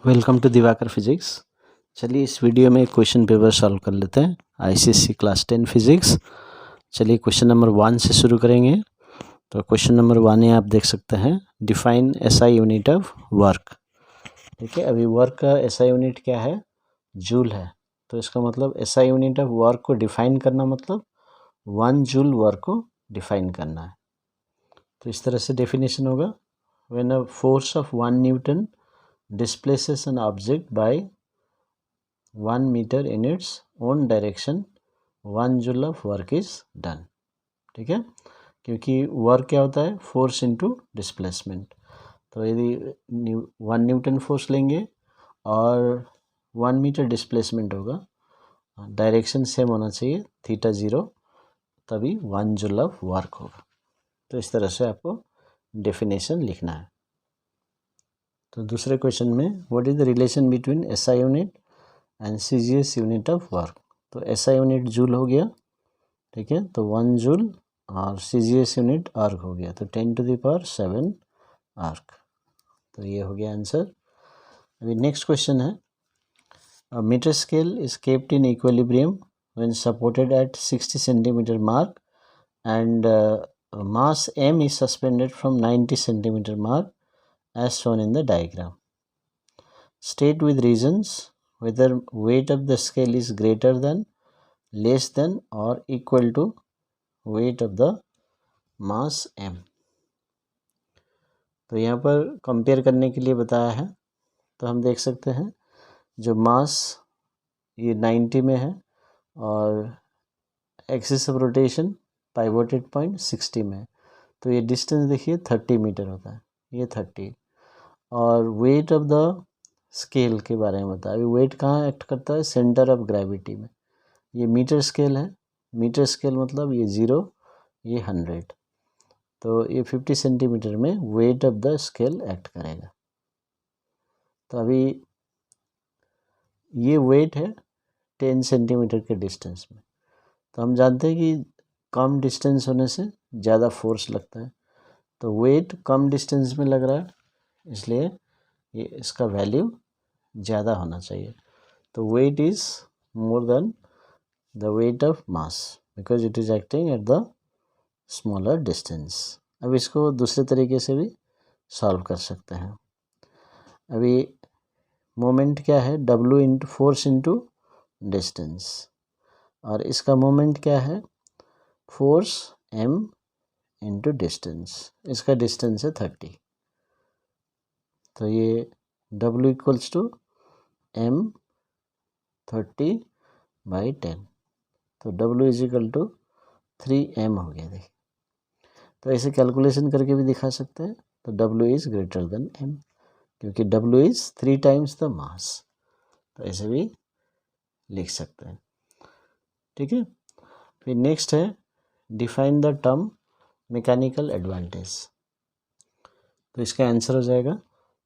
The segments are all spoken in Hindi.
Welcome to Diwakar physics. चलिए इस वीडियो में क्वेश्चन पेपर सॉल्व कर लेते हैं आईसीएससी क्लास 10 फिजिक्स। चलिए क्वेश्चन नंबर 1 से शुरू करेंगे। तो क्वेश्चन नंबर 1 है, आप देख सकते हैं, define SI unit of work. ठीक है, अभी वर्क का एसआई यूनिट क्या है? जूल है। तो इसका मतलब एसआई यूनिट ऑफ वर्क को डिफाइन करना मतलब 1 जूल वर्क को डिफाइन करना है। तो इस तरह से डेफिनेशन होगा, when a force of 1 Newton displaces an object by 1 meter in its own direction, 1 joule of work is done। ठीक है, क्योंकि वर्क क्या होता है? Force into displacement. तो यदि 1 न्यूटन फोर्स लेंगे और 1 मीटर डिस्प्लेसमेंट होगा, डायरेक्शन सेम होना चाहिए, थीटा 0, तभी 1 जूल ऑफ वर्क होगा। तो इस तरह से आपको डेफिनेशन लिखना है। तो दूसरे क्वेश्चन में, what is the relation between SI unit and CGS unit of work. तो एसआई यूनिट जूल हो गया, ठीक है, तो 1 जूल, और सीजीएस यूनिट आर्क हो गया, तो 10⁻7 आर्क। तो ये हो गया आंसर। अभी नेक्स्ट क्वेश्चन है, metre scale is kept in equilibrium when supported at 60 centimetre mark and mass m is suspended from 90 centimeter mark as shown in the diagram. State with reasons whether weight of the scale is greater than, less than or equal to weight of the mass m। तो यहाँ पर कंपेयर करने के लिए बताया है। तो हम देख सकते हैं, जो मास ये 90 में है और axis of rotation pivoted point 60 में है। तो ये डिस्टेंस देखिए 30 मीटर होता है, ये 30। और वेट ऑफ द स्केल के बारे में बताया। अभी वेट कहाँ एक्ट करता है? सेंटर ऑफ ग्रेविटी में। ये मीटर स्केल है, मीटर स्केल मतलब ये 0, ये 100। तो ये 50 सेंटीमीटर में weight of the scale act करेगा। तो अभी ये वेट है 10 सेंटीमीटर के डिस्टेंस में। तो हम जानते हैं कि कम डिस्टेंस होने से ज़्यादा फोर्स लगता है। तो वेट कम डिस्टेंस में लग रहा है, इसलिए ये इसका वैल्यू ज़्यादा होना चाहिए। तो weight is more than the weight of mass because it is acting at the smaller distance. अब इसको दूसरे तरीके से भी सॉल्व कर सकते हैं। अभी मोमेंट क्या है? W into force into distance, और इसका मोमेंट क्या है? Force m into distance. इसका डिस्टेंस है 30। तो ये W इक्वल्स टू m 30/10। तो W is equal to 3m हो गया। देखिए, तो ऐसे कैलकुलेशन करके भी दिखा सकते हैं। तो W is greater then m, क्योंकि W is 3 times the mass. तो ऐसे भी लिख सकते हैं। ठीक है, फिर नेक्स्ट है, define the term mechanical advantage. तो इसका आंसर हो जाएगा,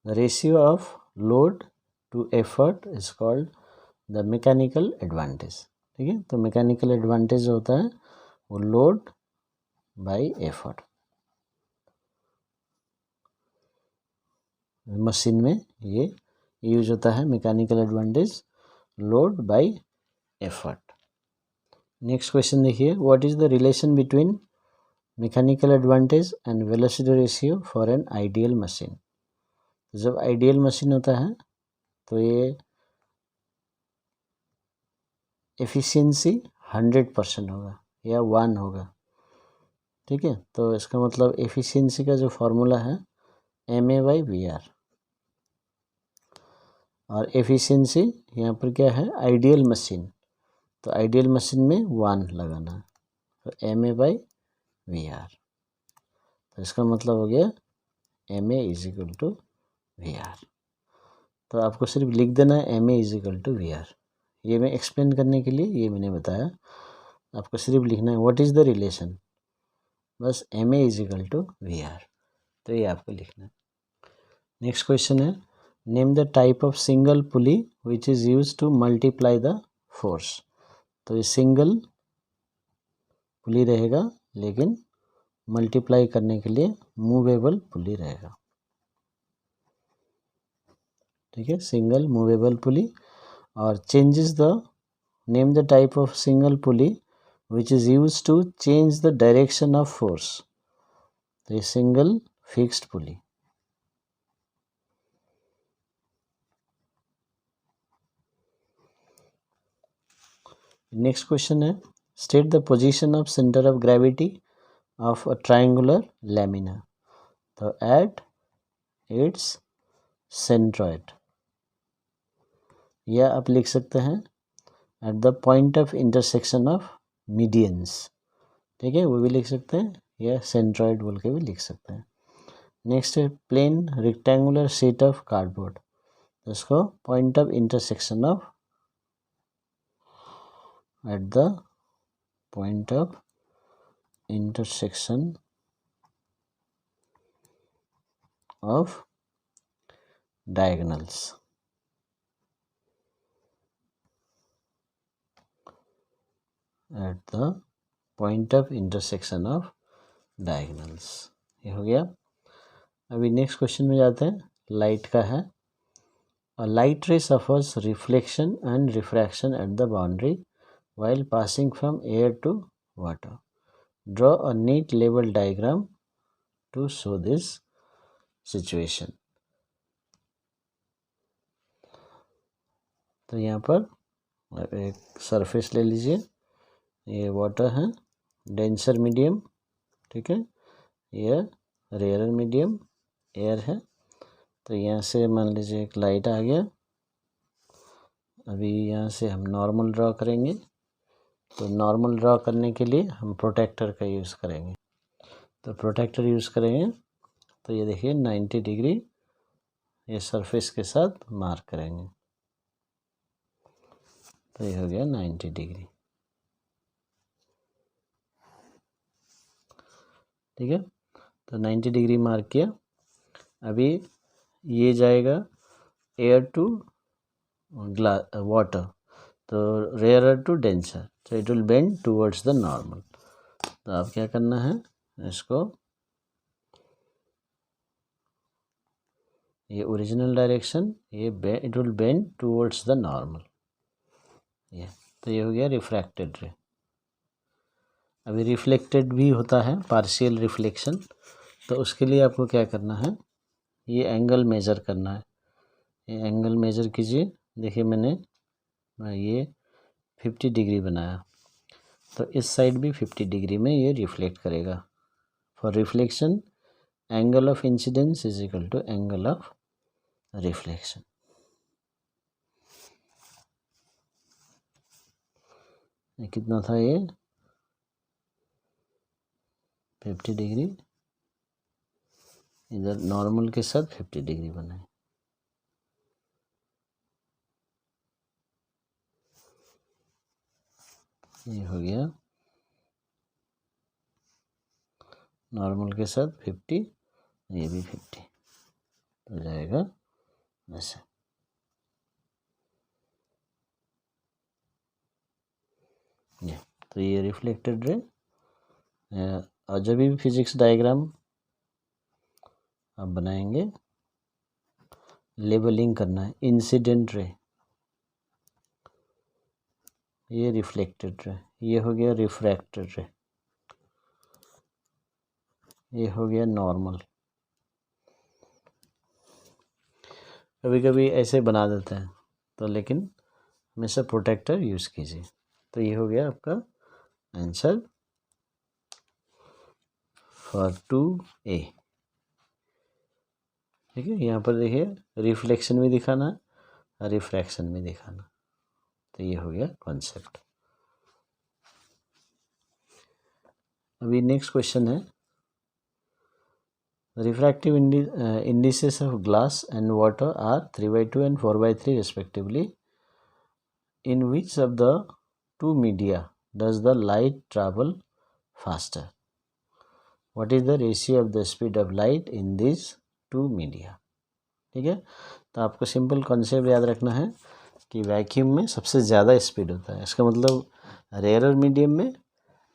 the ratio of load to effort is called the mechanical advantage. ठीक है, तो मैकेनिकल एडवांटेज होता है वो लोड बाय एफर्ट। मशीन में ये यूज होता है mechanical advantage, load by effort. Next question देखिए, what is the relation between mechanical advantage and velocity ratio for an ideal machine. जब आइडियल मशीन होता है तो ये एफिशिएंसी 100% होगा या 1 होगा। ठीक है, तो इसका मतलब एफिशिएंसी का जो फॉर्मूला है MA/VR, और एफिशिएंसी यहाँ पर क्या है? Ideal machine. तो आइडियल मशीन में 1 लगाना है, तो MA/VR। तो इसका मतलब हो गया MA is equal to VR। तो आपको सिर्फ लिख देना है MA is equal to VR। ये मैं एक्सप्लेन करने के लिए ये मैंने बताया, आपको सिर्फ लिखना है व्हाट इज़ द रिलेशन, बस MA is equal to VR। तो ये आपको लिखना है। नेक्स्ट क्वेश्चन है, name the type of single pulley which is use to multiply the force. तो ये सिंगल पुली रहेगा, लेकिन मल्टीप्लाई करने के लिए मूवेबल पुली रहेगा। ठीक है, सिंगल मूवेबल पुली। और changes the, name the type of single pulley which is use to change the direction of force. तो ये single fixed pulley. Next question है, state the position of centre of gravity of a triangular lamina. तो एट इट्स सेंट्रॉइड, या आप लिख सकते हैं at the point of intersection of medians. ठीक है, वो भी लिख सकते हैं, या सेंट्रॉइड बोल के भी लिख सकते हैं। नेक्स्ट है plane rectangular sheet of cardboard. तो इसको point of intersection of, at the point of intersection of diagonals, at the point of intersection of diagonals। ये हो गया। अभी नेक्स्ट क्वेश्चन में जाते हैं, लाइट का है। A light ray suffers reflection and refraction at the boundary while passing from air to water. Draw a neat level diagram to show this situation। तो यहाँ पर एक सरफेस ले लीजिए, ये वाटर है, डेंसर मीडियम, ठीक है, ये रेयर मीडियम एयर है। तो यहाँ से मान लीजिए एक लाइट आ गया। अभी यहाँ से हम नॉर्मल ड्रॉ करेंगे। तो नॉर्मल ड्रॉ करने के लिए हम प्रोटेक्टर का यूज़ करेंगे। तो प्रोटेक्टर यूज़ करेंगे, तो ये देखिए 90 डिग्री ये सरफेस के साथ मार्क करेंगे। तो ये हो गया 90 डिग्री। ठीक है, तो 90 डिग्री मार्क किया। अभी ये जाएगा एयर टू वाटर, तो रेयरर टू डेंसर, तो it will bend towards the normal. तो आप क्या करना है, इसको ये ओरिजिनल डायरेक्शन, ये it will bend towards the normal. ये तो ये हो गया रिफ्रैक्टेड रे। अभी रिफ्लेक्टेड भी होता है, पार्शियल रिफ्लेक्शन। तो उसके लिए आपको क्या करना है, ये एंगल मेज़र करना है। ये एंगल मेज़र कीजिए। देखिए मैंने ये 50 डिग्री बनाया, तो इस साइड भी 50 डिग्री में ये रिफ्लेक्ट करेगा। For reflection angle of incidence is equal to angle of reflection. कितना था ये 50 डिग्री, इधर नॉर्मल के साथ 50 डिग्री बनाए। ये हो गया नॉर्मल के साथ 50, ये भी 50 हो जाएगा ऐसे। ये तो ये रिफ्लेक्टेड रे। और जब भी फिजिक्स डायग्राम आप बनाएंगे, लेबलिंग करना है। इंसिडेंट रे, ये रिफ्लेक्टेड रे, ये हो गया रिफ्रैक्टेड रे, ये हो गया नॉर्मल। कभी कभी ऐसे बना देते हैं, तो लेकिन हमेशा प्रोटेक्टर यूज़ कीजिए। तो ये हो गया आपका आंसर फॉर 2A। ठीक है, यहाँ पर देखिए रिफ्लेक्शन भी दिखाना और रिफ्रैक्शन भी दिखाना। तो ये हो गया कॉन्सेप्ट। अभी नेक्स्ट क्वेश्चन है, refractive indices of glass and water are 3/2 and 4/3 respectively. In which of the two media does the light travel faster? What is the ratio of the speed of light in these two media? ठीक है, तो आपको सिंपल कॉन्सेप्ट याद रखना है कि वैक्यूम में सबसे ज़्यादा स्पीड होता है। इसका मतलब रेयरर मीडियम में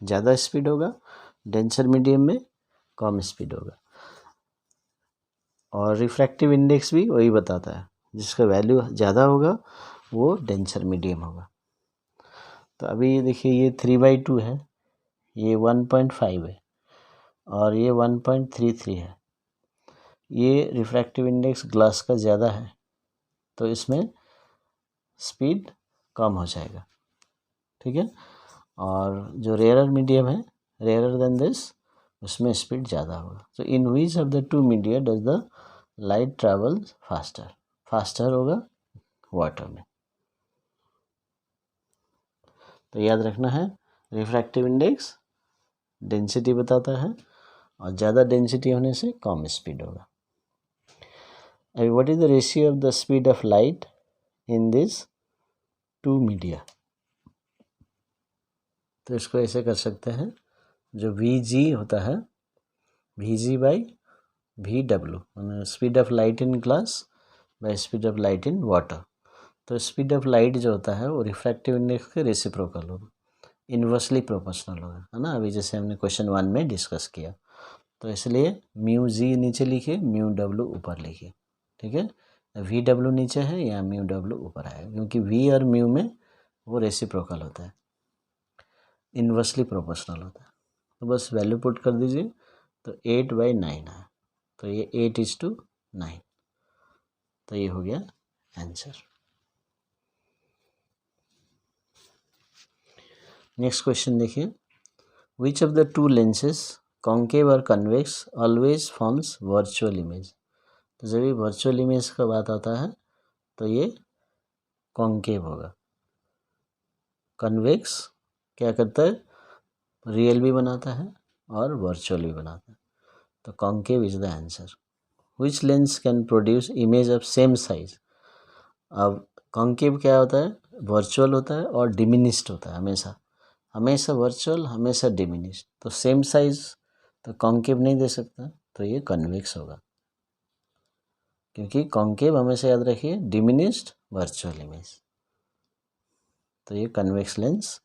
ज़्यादा स्पीड होगा, डेंसर मीडियम में कम स्पीड होगा। और रिफ्रैक्टिव इंडेक्स भी वही बताता है, जिसका वैल्यू ज़्यादा होगा वो डेंसर मीडियम होगा। तो अभी ये देखिए, ये 3/2 है, ये 1.5 है और ये 1.33 है। ये रिफ्रैक्टिव इंडेक्स ग्लास का ज़्यादा है, तो इसमें स्पीड कम हो जाएगा, ठीक है। और जो रेयरर मीडियम है, रेयरर देन दिस, उसमें स्पीड ज़्यादा होगा। तो in which of the two media does the light travel faster? Faster होगा वाटर में। तो याद रखना है, रिफ्रैक्टिव इंडेक्स डेंसिटी बताता है और ज़्यादा डेंसिटी होने से कम स्पीड होगा। अभी what is the ratio of the speed of light in this two media? तो इसको ऐसे कर सकते हैं, जो Vg होता है Vg/Vw, speed of light in glass by speed of light in water. तो स्पीड ऑफ लाइट जो होता है वो रिफ्रैक्टिव इंडेक्स के रेसिप्रोकल होगा, इन्वर्सली प्रोपोर्शनल होगा, है ना। अभी जैसे हमने क्वेश्चन 1 में डिस्कस किया, तो इसलिए μg नीचे लिखिए, μw ऊपर लिखिए, ठीक है। Vw नीचे है या μw ऊपर आएगा, क्योंकि V और म्यू में वो रेसिप्रोकल होता है, इन्वर्सली प्रोपोर्शनल होता है। तो बस वैल्यू पुट कर दीजिए, तो 8/9 है, तो ये 8:9, तो ये हो गया आंसर। नेक्स्ट क्वेश्चन देखिए, which of the two lenses concave और convex always forms virtual image? तो जब ये वर्चुअल इमेज का बात आता है तो ये कॉन्केव होगा। कन्वेक्स क्या करता है, रियल भी बनाता है और वर्चुअल भी बनाता है, तो concave is the answer. Which lens can produce image of same size? अब कॉन्केव क्या होता है, वर्चुअल होता है और डिमिनिश्ड होता है, हमेशा वर्चुअल, हमेशा डिमिनिश्ड। तो सेम साइज तो कॉन्केव नहीं दे सकता, तो ये कन्वेक्स होगा, क्योंकि कॉन्केव हमेशा याद रखिए डिमिनिश्ड वर्चुअल इमेज, तो ये कन्वेक्स लेंस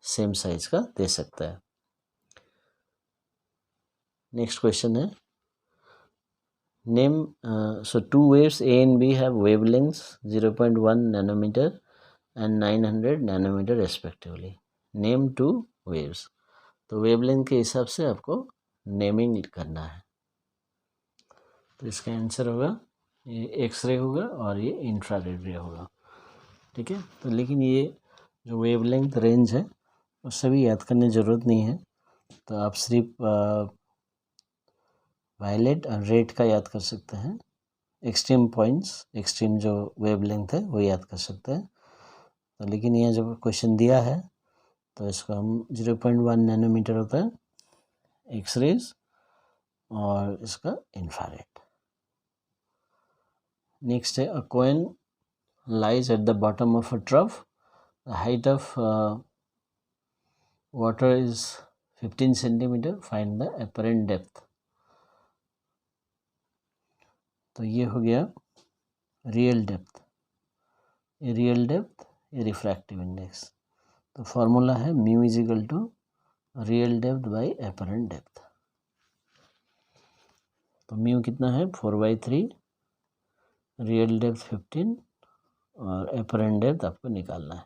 सेम साइज का दे सकता है। नेक्स्ट क्वेश्चन है, name so two waves A and B have wavelengths 0.1 nanometer and 900 nanometer respectively. Name two waves. तो वेवलेंथ के हिसाब से आपको नेमिंग करना है। तो इसका आंसर होगा, ये एक्सरे होगा और ये इंफ्रारेड रे होगा, ठीक है। तो लेकिन ये जो वेवलेंथ रेंज है उससे भी याद करने की ज़रूरत नहीं है, तो आप सिर्फ वायलेट और रेड का याद कर सकते हैं। एक्सट्रीम पॉइंट्स, एक्सट्रीम जो वेवलेंथ है वो याद कर सकते हैं। तो लेकिन ये जो क्वेश्चन दिया है तो इसको हम 0.1 नैनोमीटर होता है एक्सरेज और इसका इंफ्रारेड। नेक्स्ट है, a coin lies at the bottom of a trough, the height of water is 15 centimetre, find the apparent depth. तो ये हो गया रियल डेप्थ, ये रियल डेप्थ, ये रिफ्रैक्टिव इंडेक्स। तो फॉर्मूला है mu is equal to real depth by apparent depth. तो म्यू कितना है 4/3, रियल डेप्थ 15 और अपरेंट डेप्थ आपको निकालना है।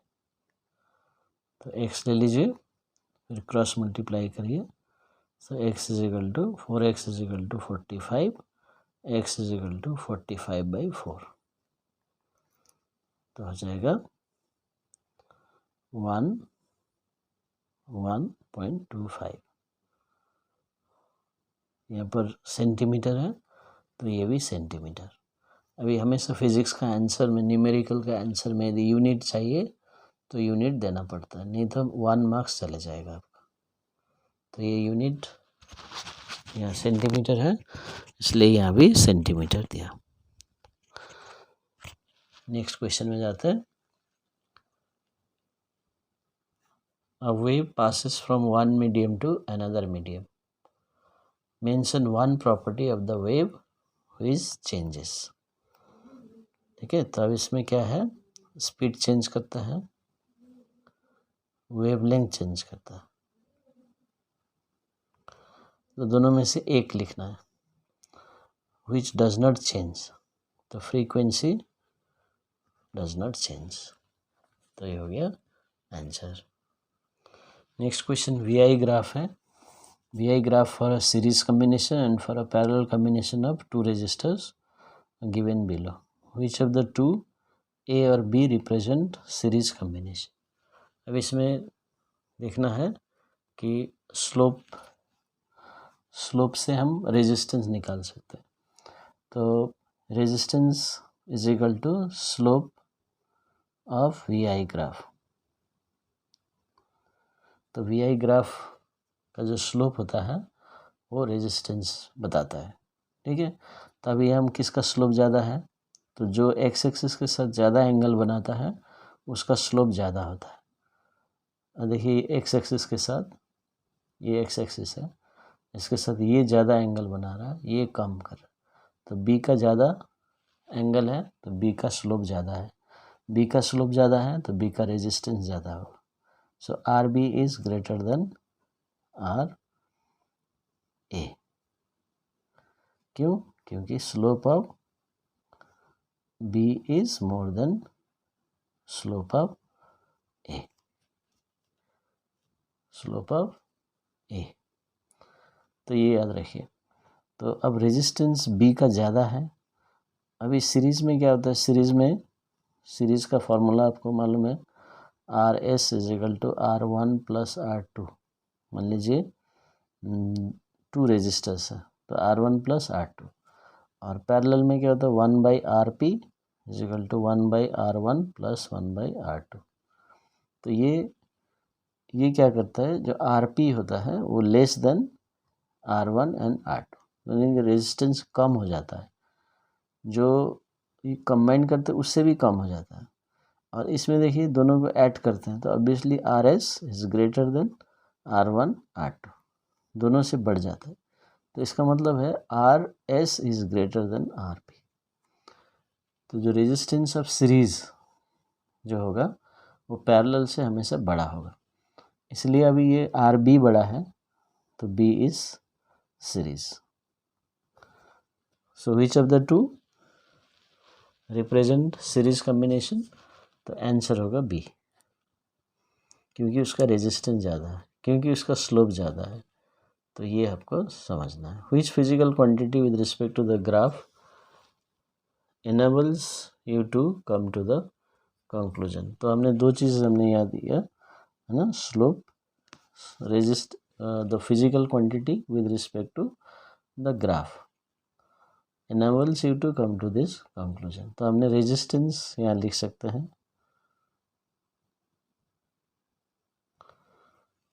तो x ले लीजिए, फिर क्रॉस मल्टीप्लाई करिए, so x is equal to 4x is equal to 45, x is equal to 45/4, तो हो जाएगा 1.25। यहाँ पर सेंटीमीटर है तो ये भी सेंटीमीटर। अभी हमेशा फिजिक्स का आंसर में, न्यूमेरिकल का आंसर में यदि यूनिट चाहिए तो यूनिट देना पड़ता है, नहीं तो 1 मार्क्स चले जाएगा आपका। तो ये यूनिट यहाँ सेंटीमीटर है, इसलिए यहाँ भी सेंटीमीटर दिया। नेक्स्ट क्वेश्चन में जाते हैं, a wave passes from one medium to another medium, mention one property of the wave which changes. ठीक है, तो अब इसमें क्या है, स्पीड चेंज करता है, वेवलेंथ चेंज करता है, तो दोनों में से एक लिखना है, which does not change। तो फ्रीक्वेंसी डज नॉट चेंज। तो ये हो गया answer. Next question VI graph है। VI graph for a series combination and for a parallel combination of two resistors given below. Which of the two, A और B, represent series combination? अब इसमें देखना है कि स्लोप से हम रेजिस्टेंस निकाल सकते हैं। तो resistance is equal to slope of VI graph. तो VI ग्राफ का जो स्लोप होता है वो रेजिस्टेंस बताता है, ठीक है। तो अभी हम किसका स्लोप ज़्यादा है, तो जो एक्स एक्सिस के साथ ज़्यादा एंगल बनाता है उसका स्लोप ज़्यादा होता है। अब देखिए एक्स एक्सिस के साथ, ये एक्स एक्सिस है, इसके साथ ये ज़्यादा एंगल बना रहा है, ये कम कर रहा है। तो बी का ज़्यादा एंगल है तो बी का स्लोप ज़्यादा है, बी का स्लोप ज़्यादा है तो बी का रेजिस्टेंस ज़्यादा होगा। So R B is greater than R A. क्यों? क्योंकि slope of B is more than slope of A. Slope of A. तो ये याद रखिए। तो अब रेजिस्टेंस B का ज़्यादा है। अभी सीरीज़ में क्या होता है, सीरीज़ का फॉर्मूला आपको मालूम है, RS is equal to R1 plus R2। मान लीजिए 2 रेजिस्टर्स है तो R1 प्लस R2, और पैरेलल में क्या होता है 1/RP is equal to 1/R1 plus 1/R2। तो ये क्या करता है, जो RP होता है वो less than R1 and R2, यानी रेजिस्टेंस कम हो जाता है, जो ये कंबाइन करते हैं उससे भी कम हो जाता है। और इसमें देखिए दोनों को ऐड करते हैं तो obviously RS is greater then R1 R2, दोनों से बढ़ जाता है। तो इसका मतलब है RS is greater then RP। तो जो रेजिस्टेंस ऑफ सीरीज जो होगा वो पैरेलल से हमेशा बड़ा होगा, इसलिए अभी ये RB बड़ा है तो B is series. So which of the to represent series combination, तो आंसर होगा B, क्योंकि उसका रेजिस्टेंस ज़्यादा है, क्योंकि उसका स्लोप ज़्यादा है। तो ये आपको समझना है। Which physical quantity with respect to the graph enables you to come to the conclusion। तो हमने दो चीज़ हमने याद किया है ना, slope, the physical quantity with respect to the graph enables you to come to this conclusion। तो हमने रेजिस्टेंस यहाँ लिख सकते हैं,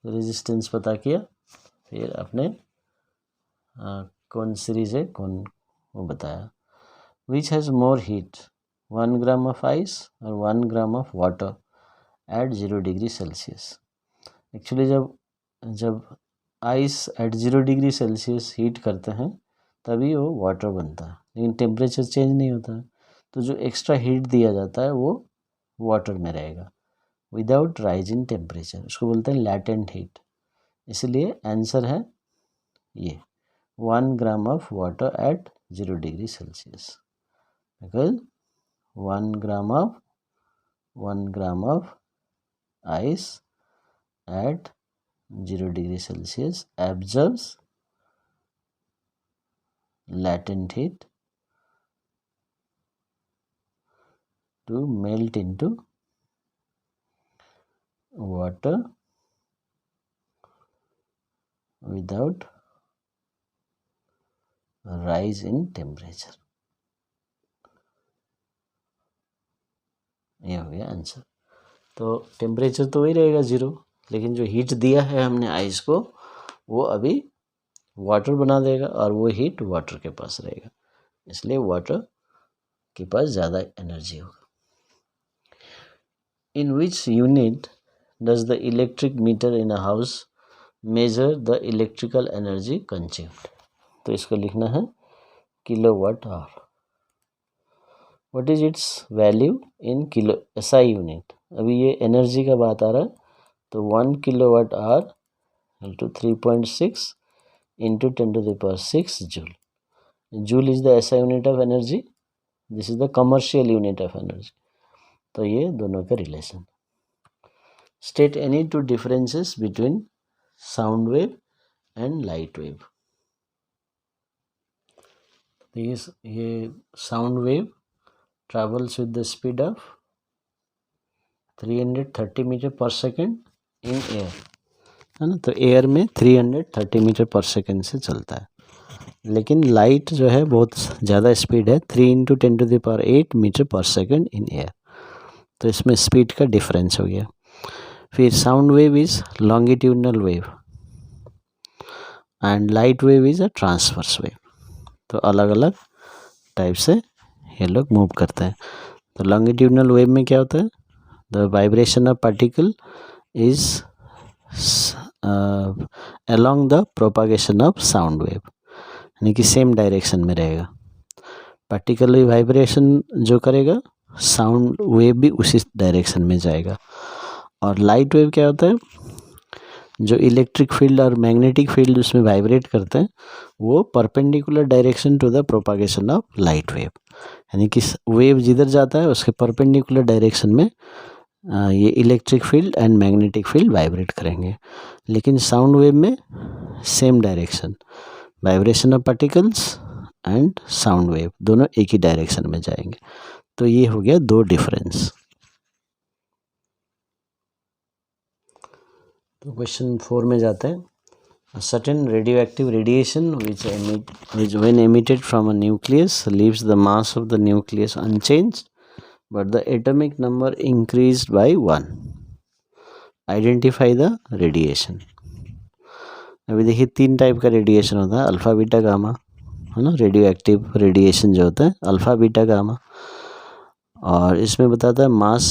रेजिस्टेंस पता किया, फिर आपने कौन सीरीज है कौन वो बताया। Which has more heat, 1 gram of ice or 1 gram of water at 0 degree Celsius. Actually जब ice at 0 degree Celsius heat करते हैं तभी वो वाटर बनता है, लेकिन टेम्परेचर चेंज नहीं होता है। तो जो एक्स्ट्रा हीट दिया जाता है वो वाटर में रहेगा विदाउट राइज इन टेम्परेचर, उसको बोलते हैं लैटेंट हीट। इसलिए आंसर है ये 1 gram of water at 0 degree Celsius, because 1 gram of ice at 0 degree Celsius absorbs latent heat to melt into water without rise in temperature। ये हो गया आंसर। तो टेम्परेचर तो वही रहेगा 0, लेकिन जो हीट दिया है हमने आइस को वो अभी वाटर बना देगा और वो हीट वाटर के पास रहेगा, इसलिए वाटर के पास ज़्यादा एनर्जी होगा। In which unit does the electric meter in a house measure the electrical energy consumed. तो इसको लिखना है kilowatt hour. What is its value in kilo SI unit. अभी ये एनर्जी का बात आ रहा है, तो 1 kilowatt hour into 3.6 into 10⁶ joule. Joule is the SI unit of energy, this is the commercial unit of energy. तो ये दोनों का relation. State any two differences between sound wave and light wave. ये sound wave travels with the speed of 330 metre per second in air, है ना। तो एयर में 330 मीटर पर सेकेंड से चलता है, लेकिन लाइट जो है बहुत ज़्यादा स्पीड है, 3 × 10⁸ metre per second in air. तो इसमें स्पीड का डिफरेंस हो गया। फिर sound wave is longitudinal wave and light wave is a transverse wave. तो अलग अलग टाइप से ये लोग मूव करते हैं। तो लॉन्गिट्यूडनल वेव में क्या होता है, the vibration of particle is along the propagation of sound wave, यानी कि सेम डायरेक्शन में रहेगा। पार्टिकल वाइब्रेशन जो करेगा, साउंड वेव भी उसी डायरेक्शन में जाएगा। और लाइट वेव क्या होता है, जो इलेक्ट्रिक फील्ड और मैग्नेटिक फील्ड उसमें वाइब्रेट करते हैं, वो perpendicular direction to the propagation of light wave, यानी कि वेव जिधर जाता है उसके परपेंडिकुलर डायरेक्शन में ये electric field and magnetic field vibrate करेंगे। लेकिन साउंड वेव में same direction, vibration of particles and sound wave दोनों एक ही डायरेक्शन में जाएंगे। तो ये हो गया दो डिफरेंस। तो क्वेश्चन 4 में जाते हैं। Certain radioactive radiation which when emitted from a nucleus leaves the mass of the nucleus unchanged but the atomic number increased by 1. Identify the radiation. अभी देखिए 3 टाइप का रेडिएशन होता है, अल्फा बीटा गामा, है ना। रेडियो एक्टिव रेडिएशन जो होता है अल्फा बीटा गामा, और इसमें बताता है मास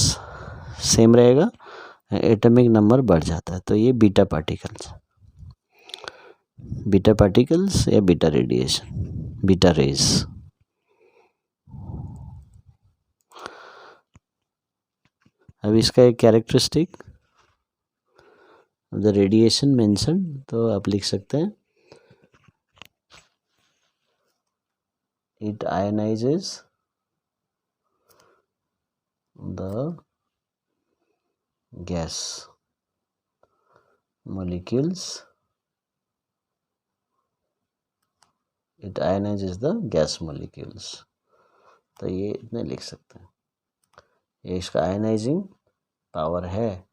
सेम रहेगा, एटॉमिक नंबर बढ़ जाता है। तो ये बीटा पार्टिकल्स या बीटा रेडिएशन, बीटा रेज। अब इसका एक कैरेक्टरिस्टिक द रेडिएशन मेंशन, तो आप लिख सकते हैं it ionizes the gas molecules, it ionizes the gas molecules। तो ये इतने लिख सकते हैं, ये इसका आयनाइजिंग पावर है,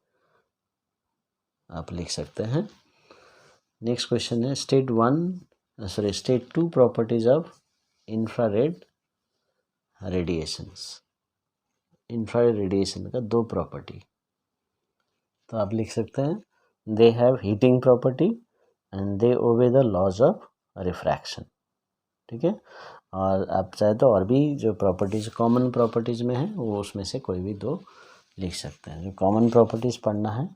आप लिख सकते हैं। नेक्स्ट क्वेश्चन है state 2 properties of infrared radiations. Infrared radiation का 2 प्रॉपर्टी, तो आप लिख सकते हैं they have heating property and they obey the laws of refraction. ठीक है, और आप चाहे तो और भी जो प्रॉपर्टीज कॉमन प्रॉपर्टीज में है वो उसमें से कोई भी 2 लिख सकते हैं। जो कॉमन प्रॉपर्टीज पढ़ना है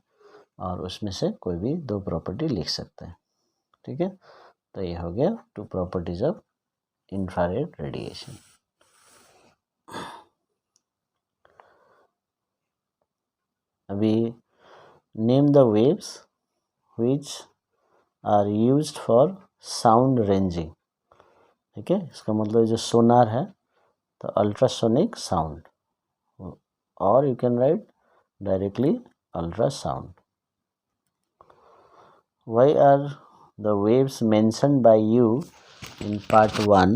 और उसमें से कोई भी 2 प्रॉपर्टी लिख सकते हैं। ठीक है, तो ये हो गया 2 प्रॉपर्टीज ऑफ इंफ्रारेड रेडिएशन। अभी name the waves which are used for sound ranging. ठीक है, इसका मतलब जो सोनार है तो अल्ट्रासोनिक साउंड, और you can write directly ultrasound. Why are the waves mentioned by you in part 1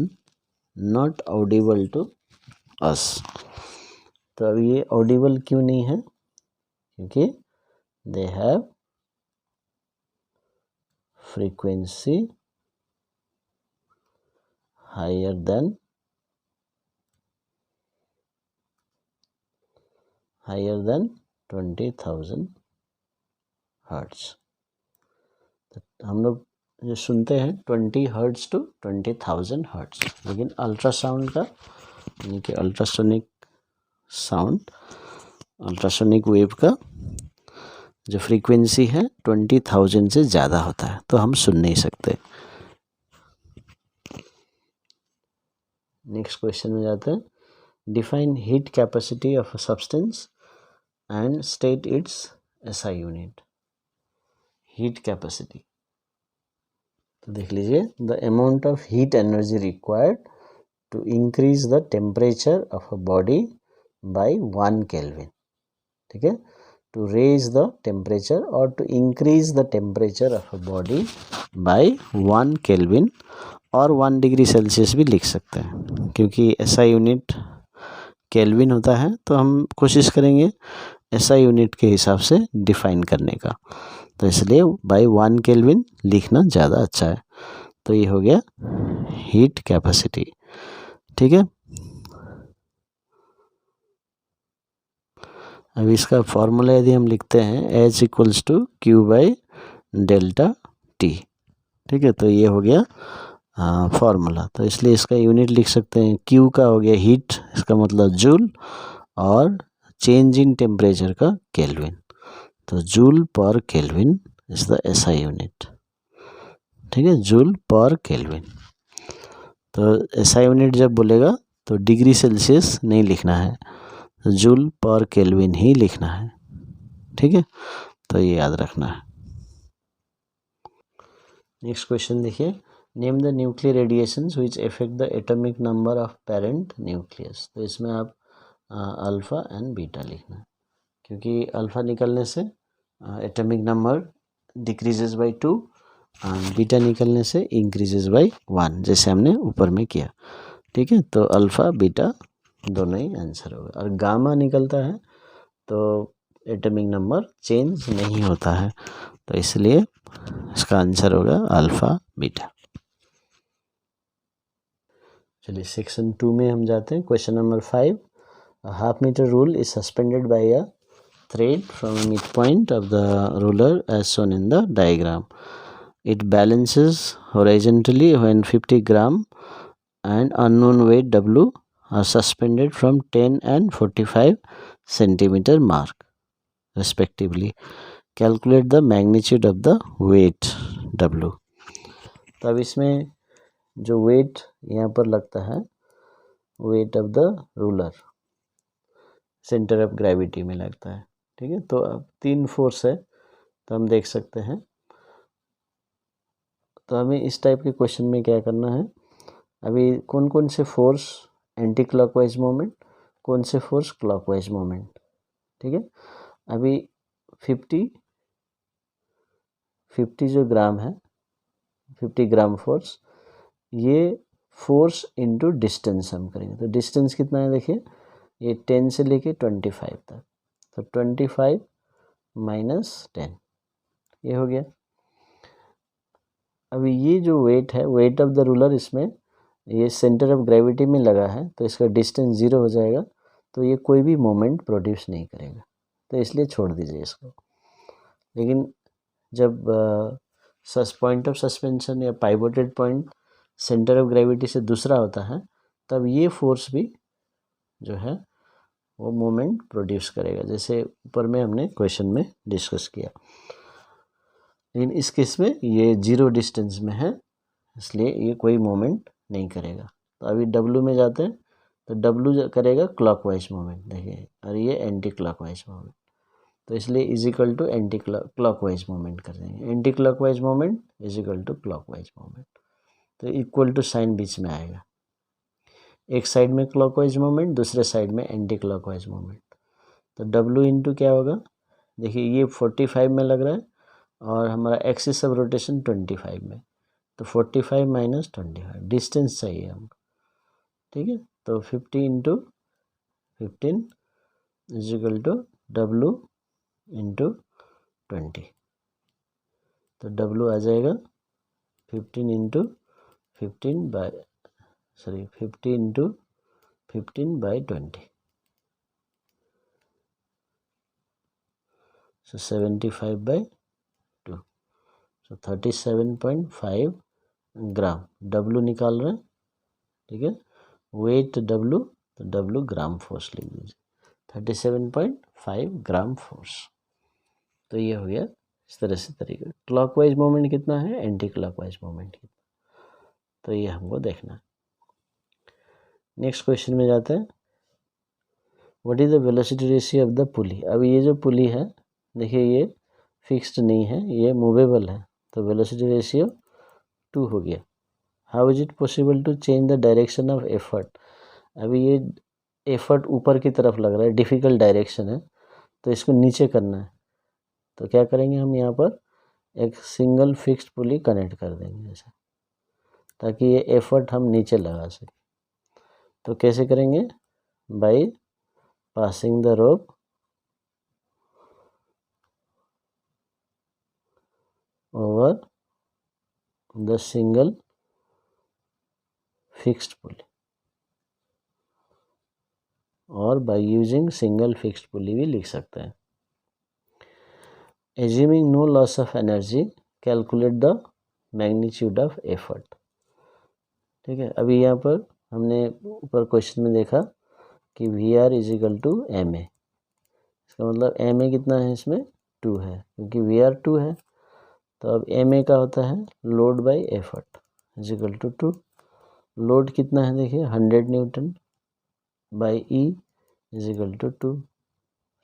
not audible to us? तो अब ये ऑडिबल क्यों नहीं है, क्योंकि they have frequency higher than 20,000 hertz. तो हम लोग जो सुनते हैं 20 हर्ट्ज टू 20,000 हर्ट्ज, लेकिन अल्ट्रासाउंड का यानी कि अल्ट्रासोनिक साउंड, अल्ट्रासोनिक वेव का जो फ्रीक्वेंसी है 20,000 से ज़्यादा होता है, तो हम सुन नहीं सकते। नेक्स्ट क्वेश्चन में जाते हैं। Define heat capacity of a substance and state its SI unit. Heat capacity तो देख लीजिए, the amount of heat energy required to increase the temperature of a body by 1 kelvin, ठीक है, टू रेज द टेम्परेचर और to increase the temperature of a body by 1 kelvin, और 1 डिग्री सेल्सियस भी लिख सकते हैं क्योंकि SI यूनिट केल्विन होता है, तो हम कोशिश करेंगे SI यूनिट के हिसाब से डिफाइन करने का, तो इसलिए बाय 1 केल्विन लिखना ज़्यादा अच्छा है। तो ये हो गया हीट कैपेसिटी, ठीक है। अब इसका फॉर्मूला यदि हम लिखते हैं H equals to Q by delta T, ठीक है, तो ये हो गया फॉर्मूला। तो इसलिए इसका यूनिट लिख सकते हैं, Q का हो गया हीट, इसका मतलब जूल, और चेंज इन टेम्परेचर का केल्विन, तो joule per kelvin is the SI unit, ठीक है, जूल पर केल्विन। तो SI यूनिट जब बोलेगा तो डिग्री सेल्सियस नहीं लिखना है, तो जूल पर केल्विन ही लिखना है, ठीक है, तो ये याद रखना है। नेक्स्ट क्वेश्चन देखिए, name the nuclear radiations which affect the atomic number of parent nucleus. तो इसमें आप अल्फ़ा एंड बीटा लिखना है, क्योंकि अल्फ़ा निकलने से एटॉमिक नंबर डिक्रीजेज बाय 2 और बीटा निकलने से इंक्रीजेज बाय 1, जैसे हमने ऊपर में किया, ठीक है। तो अल्फ़ा बीटा दोनों ही आंसर होगा। और गामा निकलता है तो एटॉमिक नंबर चेंज नहीं होता है, तो इसलिए इसका आंसर होगा अल्फ़ा बीटा। चलिए सेक्शन 2 में हम जाते हैं। Question number 5, half metre rule is suspended by a thread from a midpoint of the ruler as shown in the diagram. It balances horizontally when 50 gram and unknown weight W are suspended from 10 and 45 centimeter mark respectively. Calculate the magnitude of the weight W. तो अब इसमें जो weight यहाँ पर लगता है, weight of the ruler centre of gravity में लगता है, ठीक है। तो अब 3 फोर्स है, तो हम देख सकते हैं। तो हमें इस टाइप के क्वेश्चन में क्या करना है, अभी कौन कौन से फोर्स एंटी क्लॉकवाइज मोमेंट, कौन से फोर्स क्लॉकवाइज मोमेंट, ठीक है। अभी 50 जो ग्राम है, 50 ग्राम फोर्स, ये फोर्स इनटू डिस्टेंस हम करेंगे। तो डिस्टेंस कितना है देखिए, ये 10 से लेके 25 तक, तो 25 माइनस 10, ये हो गया। अभी ये जो वेट है, वेट ऑफ द रूलर, इसमें ये सेंटर ऑफ ग्रेविटी में लगा है, तो इसका डिस्टेंस 0 हो जाएगा, तो ये कोई भी मोमेंट प्रोड्यूस नहीं करेगा, तो इसलिए छोड़ दीजिए इसको। लेकिन जब पॉइंट ऑफ सस्पेंशन या pivoted point centre of gravity से दूसरा होता है, तब ये फोर्स भी जो है वो मोमेंट प्रोड्यूस करेगा, जैसे ऊपर में हमने क्वेश्चन में डिस्कस किया। लेकिन इस केस में ये 0 डिस्टेंस में है, इसलिए ये कोई मोमेंट नहीं करेगा। तो अभी W में जाते हैं, तो W करेगा क्लॉकवाइज मोमेंट, देखिए, और ये एंटी क्लॉकवाइज मोमेंट, तो इसलिए is equal to anti clockwise moment कर देंगे। Anti clockwise moment is equal to clockwise moment, तो इक्वल टू साइन बीच में आएगा, एक साइड में क्लॉकवाइज मोमेंट, दूसरे साइड में एंटी क्लॉकवाइज मोमेंट। तो W इंटू क्या होगा, देखिए ये 45 में लग रहा है और हमारा एक्सिस ऑफ रोटेशन 25 में, तो 45 माइनस 25 डिस्टेंस चाहिए हमको, ठीक है। तो 50 into 15 is equal to W into 20, तो W आ जाएगा 15 into 15 by 50 into 15 by 20, so 75 by 2, so 37.5 gram W निकाल रहे हैं, ठीक है। वेट W, तो W ग्राम फोर्स लिख दीजिए, 37.5 ग्राम फोर्स। तो ये हो गया इस तरह से तरीका। क्लॉकवाइज मोमेंट कितना है, एंटी क्लॉकवाइज मोमेंट कितना, तो ये हमको देखना है। नेक्स्ट क्वेश्चन में जाते हैं। What is the velocity ratio of the पुली। अब ये जो पुली है, देखिए ये फिक्स्ड नहीं है, ये मूवेबल है, तो वेलोसिटी रेशियो 2 हो गया, how is it possible to change the direction of effort. अभी ये एफर्ट ऊपर की तरफ लग रहा है, डिफ़िकल्ट डायरेक्शन है, तो इसको नीचे करना है। तो क्या करेंगे हम यहाँ पर एक सिंगल फिक्स्ड पुली कनेक्ट कर देंगे ऐसे, ताकि ये एफर्ट हम नीचे लगा सकें। तो कैसे करेंगे, by passing the rope over the single fixed pulley, और by using single fixed pulley भी लिख सकते हैं। Assuming no loss of energy calculate the magnitude of effort. ठीक है, अभी यहाँ पर हमने ऊपर क्वेश्चन में देखा कि V R is equal to M A, इसका मतलब एम ए कितना है, इसमें 2 है, क्योंकि वी आर 2 है। तो अब एम ए का होता है load by effort is equal to 2। Load कितना है देखिए 100 newton by E is equal to 2,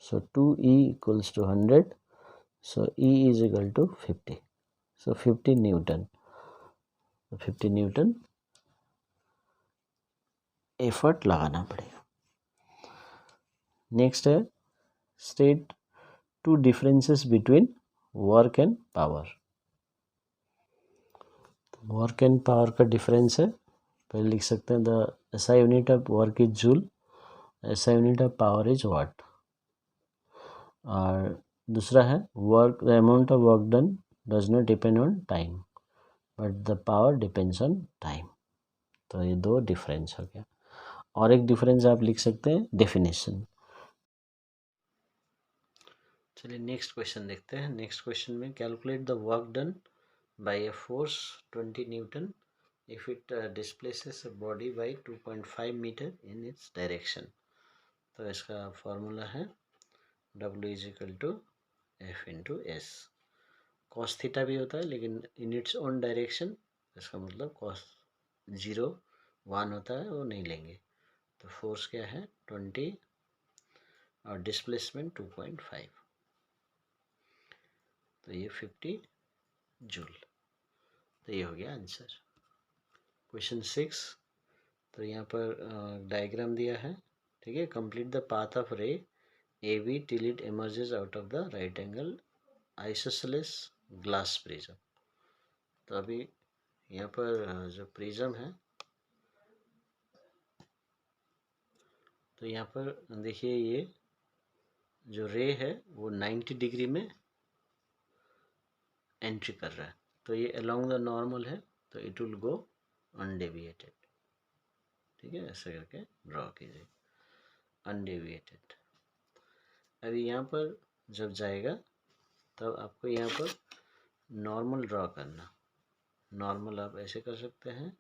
so 2E equals to 100, so E is equal to 50, so 50 newton, 50 newton effort लगाना पड़ेगा। नेक्स्ट है state 2 differences between work and power. Work and power का डिफरेंस है, पहले लिख सकते हैं the SI unit of work is joule, SI unit of power is what. और दूसरा है work, the amount of work done does not depend on time but the power depends on time. तो ये 2 डिफरेंस हो गया। और एक डिफरेंस आप लिख सकते हैं डेफिनेशन। चलिए नेक्स्ट क्वेश्चन देखते हैं। नेक्स्ट क्वेश्चन में calculate the work done by a force 20 Newton if it displaces a body by 2.5 meter in its direction। तो इसका फॉर्मूला है W is equal to F into S. Cos theta भी होता है लेकिन इन इट्स ओन डायरेक्शन, इसका मतलब कॉस 0 1 होता है, वो नहीं लेंगे। तो फोर्स क्या है 20 और डिस्प्लेसमेंट 2.5, तो ये 50 जूल। तो ये हो गया आंसर। क्वेश्चन 6, तो यहाँ पर डायग्राम दिया है, ठीक है। कंप्लीट द पाथ ऑफ रे A be till it emerges out of the right angle isosceles glass prism. तो अभी यहाँ पर जो प्रिज्म है, तो यहाँ पर देखिए ये जो रे है वो 90 डिग्री में एंट्री कर रहा है, तो ये अलोंग द नॉर्मल है, तो इट विल गो अनडेविएटेड। ठीक है, ऐसे करके ड्रॉ कीजिए अनडेविएटेड। अभी यहाँ पर जब जाएगा तब आपको यहाँ पर नॉर्मल ड्रॉ करना। नॉर्मल आप ऐसे कर सकते हैं,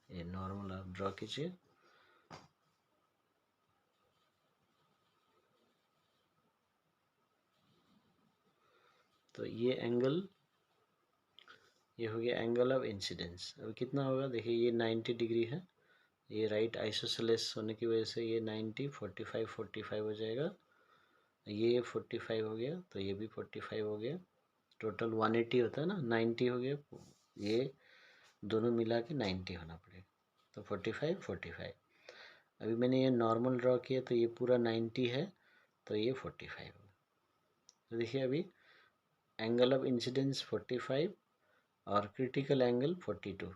ये नॉर्मल आप ड्रॉ कीजिए। तो ये एंगल, ये हो गया एंगल ऑफ इंसिडेंस। अब कितना होगा देखिए, ये 90 डिग्री है, ये राइट आइसोसेलेस होने की वजह से ये 90 45 45 हो जाएगा। ये 45 हो गया, तो ये भी 45 हो गया, टोटल 180 होता है ना, 90 हो गया, ये दोनों मिला के 90 होना पड़ेगा। तो 45 45। अभी मैंने ये नॉर्मल ड्रॉ किया तो ये पूरा 90 है, तो ये 45 होगा। तो देखिए अभी एंगल ऑफ इंसिडेंस 45 और क्रिटिकल एंगल 42।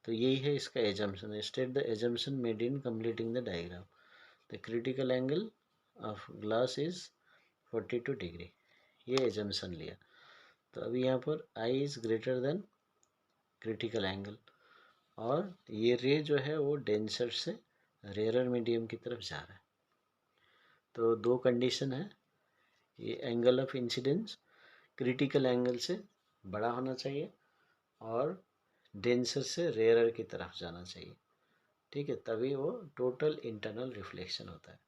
तो यही है इसका assumption. State the assumption made in completing the diagram. The critical angle of glass is 42 degree, ये एजम्पशन लिया। तो अभी यहाँ पर i is greater than critical angle, और ये रे जो है वो डेंसर से रेयर मीडियम की तरफ जा रहा है। तो 2 कंडीशन है, ये angle of incidence critical angle से बड़ा होना चाहिए और डेंसर से रेयर की तरफ जाना चाहिए। ठीक है, तभी वो टोटल इंटरनल रिफ्लेक्शन होता है।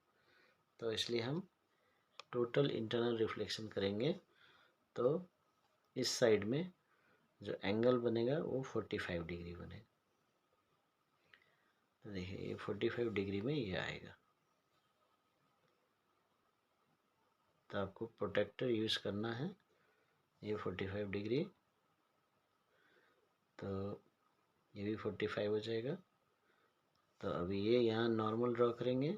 तो इसलिए हम टोटल इंटरनल रिफ्लेक्शन करेंगे, तो इस साइड में जो एंगल बनेगा वो 45 डिग्री बनेगा। तो देखिए ये 45 डिग्री में ये आएगा। तो आपको प्रोटेक्टर यूज़ करना है। ये 45 डिग्री, तो ये भी 45 हो जाएगा। तो अभी ये यहाँ नॉर्मल ड्रॉ करेंगे,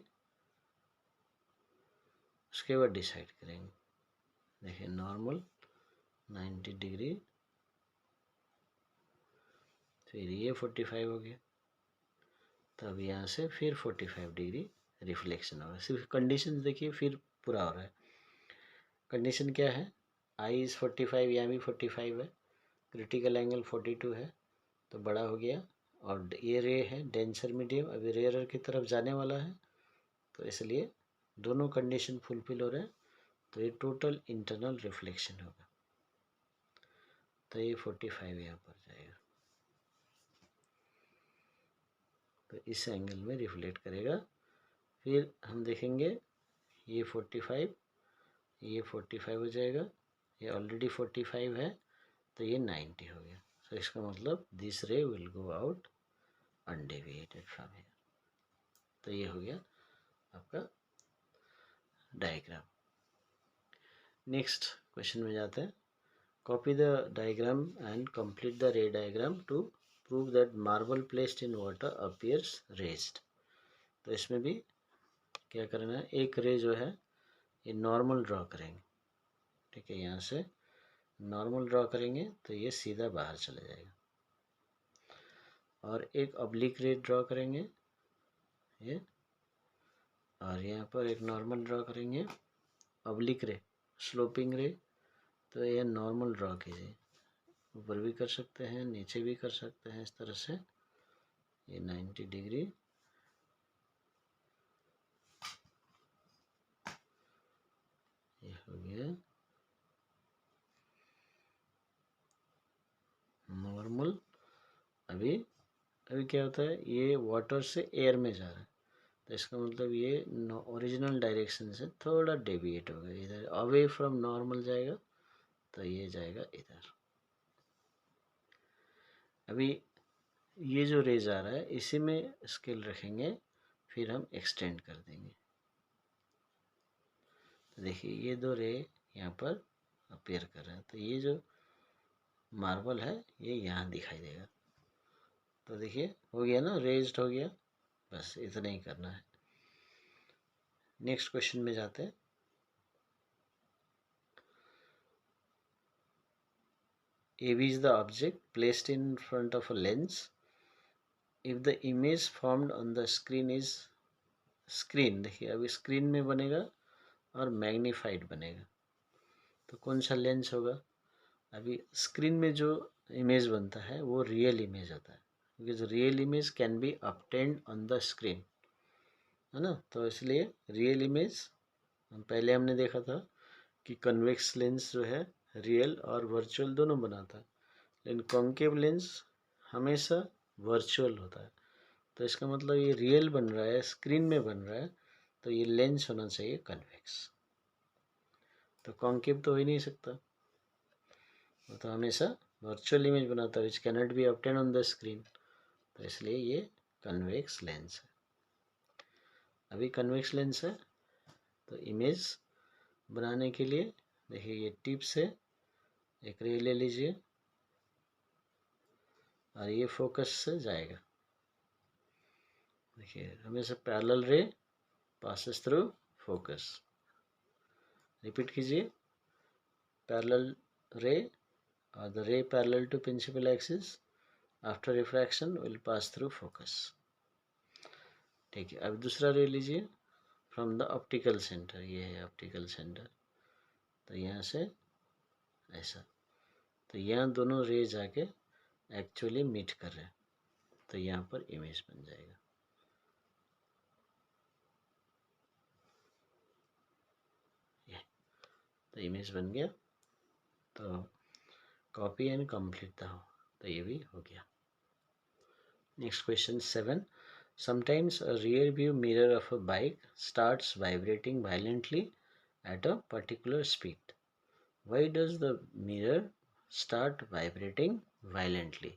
उसके बाद डिसाइड करेंगे। देखिए नॉर्मल 90 डिग्री, फिर ये 45 हो गया। तो अब यहाँ से फिर 45 डिग्री रिफ्लेक्शन होगा। सिर्फ कंडीशन देखिए फिर पूरा हो रहा है। कंडीशन क्या है, आई इज़ 45, यहाँ भी 45 है, क्रिटिकल एंगल 42 है, तो बड़ा हो गया। और ये रे है डेंसर मीडियम, अभी रेयरर की तरफ जाने वाला है, तो इसलिए दोनों कंडीशन फुलफिल हो रहे हैं। तो ये टोटल इंटरनल रिफ्लेक्शन होगा। तो ये 45 यहाँ पर जाएगा, तो इस एंगल में रिफ्लेक्ट करेगा। फिर हम देखेंगे ये 45, ये 45 हो जाएगा, ये ऑलरेडी 45 है, तो ये 90 हो गया। तो इसका मतलब दिस रे will go out undeviated from here. तो ये हो गया आपका डायग्राम। नेक्स्ट क्वेश्चन में जाते हैं। Copy the diagram and complete the ray diagram to prove that marble placed in water appears raised. तो इसमें भी क्या करना है, एक रे जो है ये नॉर्मल ड्रॉ करेंगे। ठीक है, यहाँ से नॉर्मल ड्रॉ करेंगे तो ये सीधा बाहर चले जाएगा। और एक ऑब्लिक रे ड्रॉ करेंगे ये, और यहाँ पर एक नॉर्मल ड्रॉ करेंगे ऑब्लिक रे, स्लोपिंग रे। तो ये नॉर्मल ड्रॉ कीजिए, ऊपर भी कर सकते हैं, नीचे भी कर सकते हैं, इस तरह से। ये 90 डिग्री, ये हो गया नॉर्मल। अभी क्या होता है, ये वाटर से एयर में जा रहा है, तो इसका मतलब ये ओरिजिनल डायरेक्शन से थोड़ा डेविएट होगा, इधर अवे फ्रॉम नॉर्मल जाएगा, तो ये जाएगा इधर। अभी ये जो रेज आ रहा है इसी में स्केल रखेंगे, फिर हम एक्सटेंड कर देंगे। तो देखिए ये दो रे यहाँ पर अपीयर कर रहे हैं, तो ये जो मार्बल है ये यहाँ दिखाई देगा। तो देखिए हो गया ना, रेज्ड हो गया। बस इतना ही करना है। नेक्स्ट क्वेश्चन में जाते हैं। AB is the object placed in front of a lens. If the image formed on the screen is screen, देखिए अभी स्क्रीन में बनेगा और मैग्नीफाइड बनेगा, तो कौन सा लेंस होगा। अभी स्क्रीन में जो इमेज बनता है वो रियल इमेज होता है, क्योंकि real image can be obtained on the screen, है ना। तो इसलिए रियल इमेज पहले हमने देखा था कि कन्वेक्स लेंस जो है रियल और वर्चुअल दोनों बनाता है, लेकिन कॉन्केव लेंस हमेशा वर्चुअल होता है। तो इसका मतलब ये रियल बन रहा है, स्क्रीन में बन रहा है, तो ये लेंस होना चाहिए कन्वेक्स। तो कॉन्केव तो हो ही नहीं सकता, वो तो हमेशा वर्चुअल इमेज बनाता है, which cannot be obtain on the screen. तो इसलिए ये कन्वेक्स लेंस है। अभी कन्वेक्स लेंस है, तो इमेज बनाने के लिए देखिए ये टिप से एक रे ले लीजिए और ये फोकस से जाएगा। देखिए हमेशा parallel ray passes through focus. Repeat कीजिए, पैरेलल रे or the ray parallel to principal axis after refraction will pass through focus। ठीक है, अब दूसरा रे लीजिए फ्रॉम द ऑप्टिकल सेंटर, ये है ऑप्टिकल सेंटर, तो यहाँ से ऐसा, तो यहाँ दोनों रे जाके एक्चुअली मीट कर रहे हैं, तो यहाँ पर इमेज बन जाएगा। ये तो इमेज बन गया। तो कॉपी एंड कंप्लीट द, तो ये भी हो गया। Next question 7। Sometimes a rear view mirror of a bike starts vibrating violently at a particular speed. Why does the mirror start vibrating violently?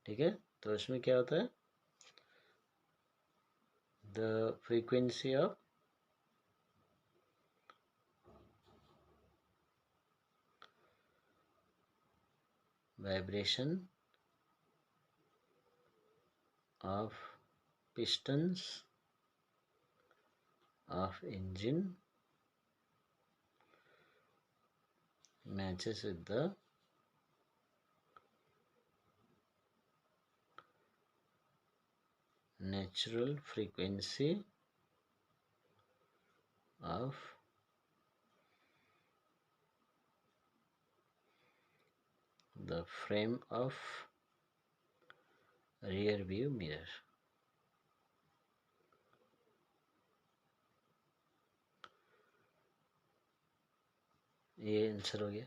ठीक है, तो इसमें क्या होता है, the frequency of vibration of pistons of engine matches with the natural frequency of the frame of rear view mirror. ये आंसर हो गया।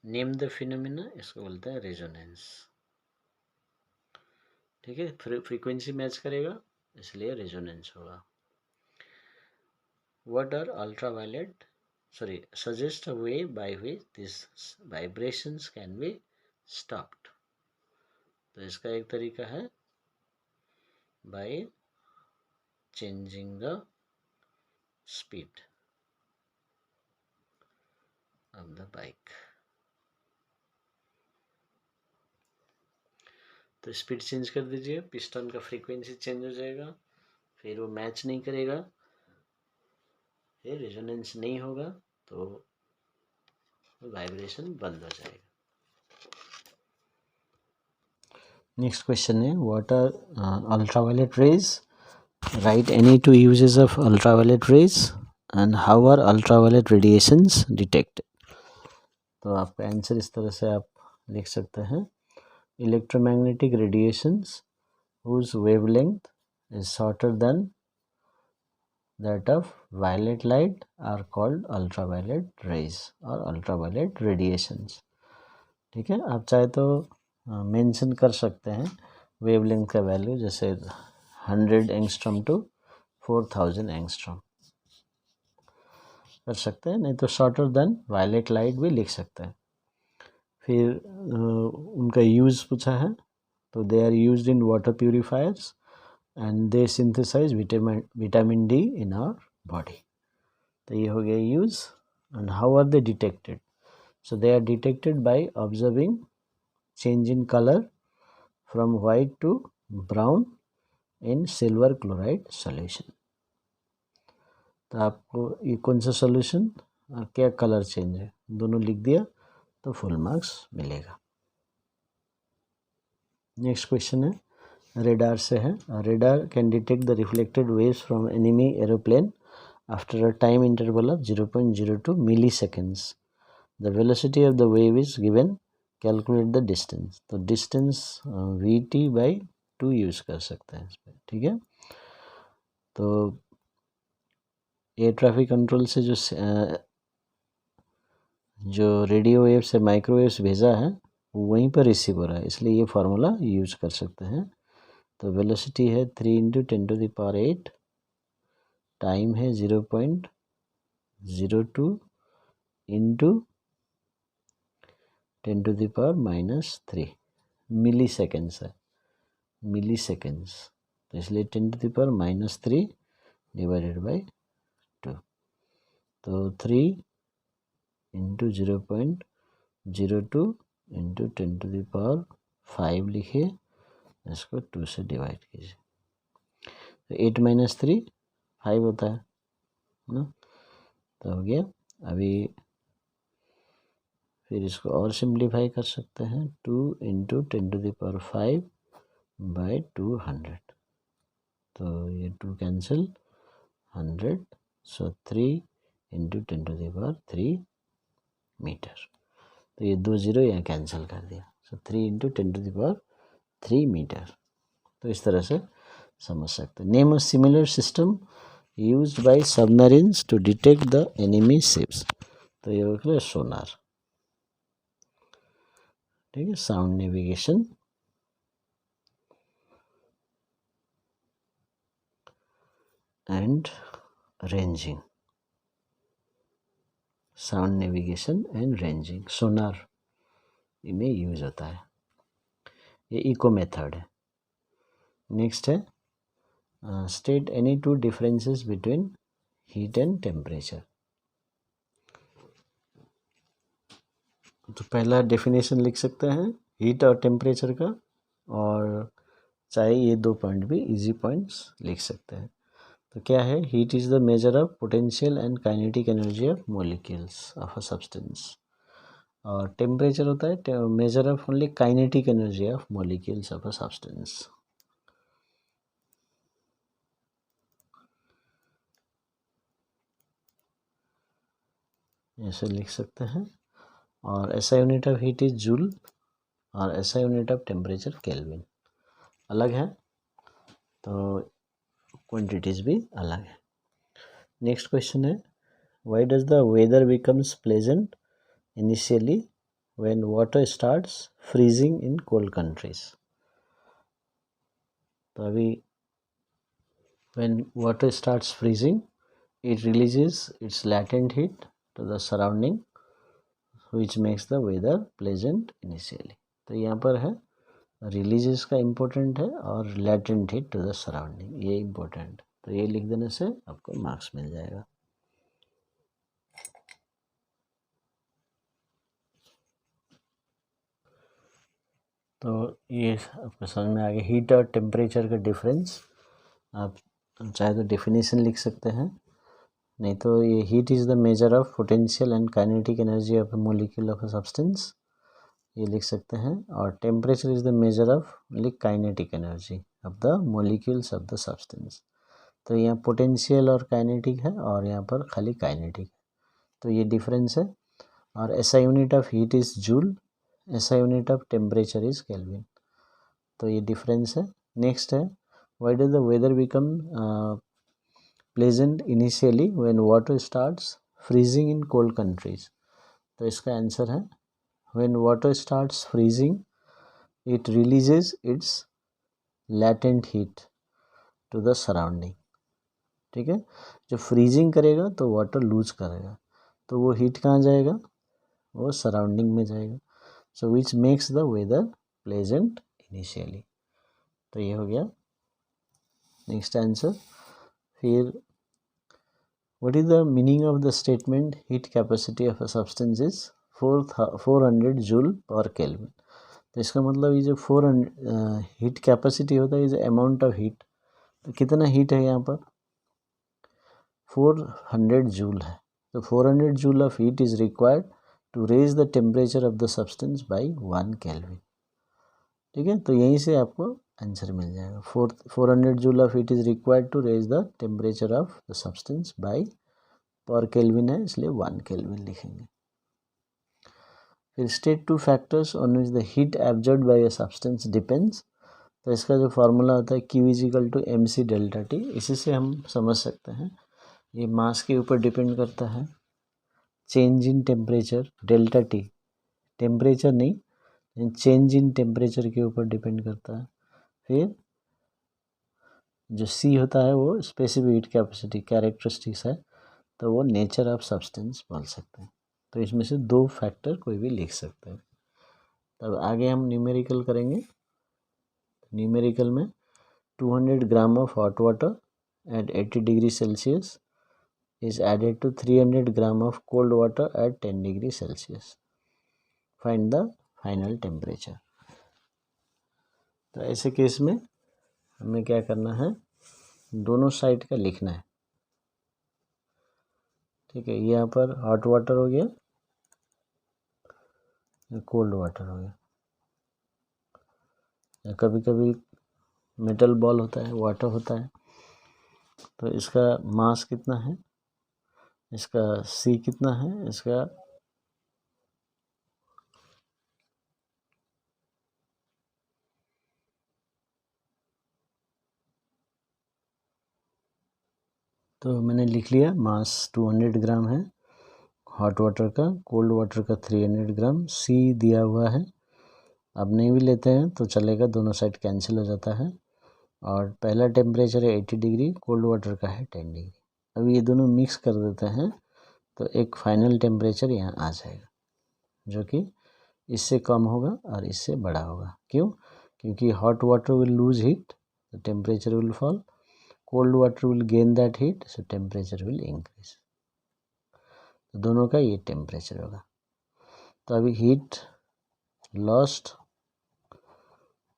नेम द फिनोमेना, इसको बोलते हैं रेजोनेंस। ठीक है, फ्रीक्वेंसी मैच करेगा इसलिए रेजोनेंस होगा। What are ultraviolet suggest a way by which these vibrations can be stopped। तो इसका एक तरीका है by changing the speed of the bike। तो स्पीड चेंज कर दीजिए, पिस्टन का फ्रीक्वेंसी चेंज हो जाएगा, फिर वो मैच नहीं करेगा, फिर रेजोनेंस नहीं होगा, तो वाइब्रेशन बंद हो जाएगा। नेक्स्ट क्वेश्चन है what are ultraviolet rays, write any two uses of ultraviolet rays and how are ultraviolet radiations detected. तो आपका आंसर इस तरह से आप लिख सकते हैं, electromagnetic radiations whose wavelength is shorter than that of violet light are called ultraviolet rays or ultraviolet radiations। ठीक है, आप चाहे तो मेंशन कर सकते हैं वेवलेंथ का वैल्यू, जैसे 100 एंगस्ट्रॉम टू 4000 एंगस्ट्रॉम कर सकते हैं, नहीं तो शॉर्टर देन वायलेट लाइट भी लिख सकते हैं। फिर उनका यूज़ पूछा है, तो they are used in water purifiers and they synthesize vitamin D in our body. तो ये हो गया use. And how are they detected, so they are detected by observing change in colour from white to brown in silver chloride solution. तो आपको ये कौन सा सॉल्यूशन और क्या कलर चेंज है दोनों लिख दिया तो फुल मार्क्स मिलेगा। नेक्स्ट क्वेश्चन है रेडार से है, radar can detect the reflected waves from enemy aeroplane after a time interval of 0.02 milliseconds. The velocity of the wave is given, calculate the distance. तो डिस्टेंस VT/2 यूज़ कर सकते हैं इसमें। ठीक है, तो एयर ट्रैफिक कंट्रोल से जो रेडियो वेव से माइक्रोवेव्स भेजा है वहीं पर रिसीव हो रहा है, इसलिए ये फार्मूला यूज कर सकते हैं। तो वेलोसिटी है 3 × 10⁸, टाइम है 0.02 × 10⁻³ मिली सेकेंड्स है, मिली सेकेंड्स, तो इसलिए 10⁻³ डिवाइडेड बाई 2। तो 3 × 0.02 × 10⁵ लिखिए, इसको 2 से डिवाइड कीजिए, तो 8 - 3 5 होता है ना, तो हो गया। अभी फिर इसको और सिंप्लीफाई कर सकते हैं, 2 × 10⁵/200, तो ये 2 कैंसिल 100, सो 3 × 10⁻³ मीटर। तो ये 2 0 यहाँ कैंसिल कर दिया, सो 3 × 10⁻³ मीटर। तो इस तरह से समझ सकते हैं। Name a similar system used by submarines to detect the enemy ships. तो ये हो गया सोनार। ठीक है, sound navigation and ranging, sound navigation and ranging sonar में यूज होता है, ये इको मेथड है। नेक्स्ट है state any 2 differences between heat and temperature. तो पहला डेफिनेशन लिख सकते हैं, हीट और टेम्परेचर का, और चाहे ये 2 पॉइंट भी इजी पॉइंट्स लिख सकते हैं। तो क्या है, heat is the measure of potential and kinetic energy of molecules of a substance, और टेम्परेचर होता है measure of only kinetic energy of molecules of a substance. ऐसे लिख सकते हैं। और ऐसा unit of heat is joule, और ऐसा यूनिट ऑफ टेम्परेचर केल्विन। अलग है तो क्वांटिटीज भी अलग है। नेक्स्ट क्वेश्चन है, why does the weather becomes pleasant initially when water starts freezing in cold countries. तो अभी when water starts freezing, it releases its latent heat to the surrounding which makes the weather pleasant initially। तो यहाँ पर है रिलीजेस का इम्पोर्टेंट है और latent heat to the surrounding, ये इम्पोर्टेंट। तो ये लिख देने से आपको मार्क्स मिल जाएगा। तो ये आपको समझ में आ गया हीट और टेम्परेचर का डिफरेंस। आप चाहे तो डेफिनेशन लिख सकते हैं, नहीं तो ये heat is the measure of potential and kinetic energy of a molecule of a substance, ये लिख सकते हैं। और temperature is the measure of only kinetic energy of the molecules of the substance. तो यहाँ पोटेंशियल और काइनेटिक है और यहाँ पर खाली काइनेटिक है, तो ये डिफरेंस है। और ऐसा unit of heat is joule, ऐसा unit of temperature is kelvin, तो ये डिफरेंस है। नेक्स्ट है, why does the weather become pleasant initially when water starts freezing in cold countries. तो इसका आंसर है, when water starts freezing it releases its latent heat to the surrounding। ठीक है, जब फ्रीजिंग करेगा तो वाटर लूज करेगा, तो वो हीट कहाँ जाएगा, वो सराउंडिंग में जाएगा। So which makes the weather pleasant initially. तो ये हो गया नेक्स्ट आंसर। फिर what is the meaning of the statement heat capacity of a substance is 400 joule per kelvin. तो इसका मतलब ये जो 400 हीट कैपेसिटी होता है, इज अमाउंट ऑफ हीट। तो कितना हीट है यहाँ पर, 400 जूल है। तो 400 joule of heat is required to raise the temperature of the substance by 1 kelvin. ठीक है, तो यहीं से आपको आंसर मिल जाएगा। 400 joule of heat is required to raise the temperature of the substance by, per kelvin है इसलिए 1 केल्विन लिखेंगे। फिर state 2 factors on which the heat absorbed by a substance depends. तो इसका जो फार्मूला होता है Q is equal to MC delta T, इसी से हम समझ सकते हैं ये मास के ऊपर डिपेंड करता है। Change in temperature delta T, temperature नहीं, चेंज इन टेम्परेचर के ऊपर डिपेंड करता है। फिर जो C होता है वो स्पेसिफिक हीट कैपेसिटी कैरेक्टरिस्टिक्स है, तो वो नेचर ऑफ सब्सटेंस बोल सकते हैं। तो इसमें से 2 फैक्टर कोई भी लिख सकते हैं। तब आगे हम न्यूमेरिकल करेंगे। न्यूमेरिकल में 200 gram of hot water at 80 degrees Celsius is added to 300 gram of cold water at 10 degrees Celsius. Find the final temperature। तो ऐसे केस में हमें क्या करना है, दोनों साइड का लिखना है। ठीक है, यहाँ पर हॉट वाटर हो गया, कोल्ड वाटर हो गया। कभी कभी मेटल बॉल होता है, वाटर होता है, तो इसका मास कितना है, इसका C कितना है, इसका तो मैंने लिख लिया मास 200 ग्राम है हॉट वाटर का, कोल्ड वाटर का 300 ग्राम, C दिया हुआ है। अब नहीं भी लेते हैं तो चलेगा, दोनों साइड कैंसिल हो जाता है। और पहला टेम्परेचर है 80 डिग्री, कोल्ड वाटर का है 10 डिग्री। अब ये दोनों मिक्स कर देते हैं तो एक फाइनल टेम्परेचर यहाँ आ जाएगा, जो कि इससे कम होगा और इससे बड़ा होगा। क्यों, क्योंकि hot water will lose heat, तो temperature will fall, cold water will gain that heat, so temperature will increase. तो दोनों का ये टेम्परेचर होगा। तो अभी heat lost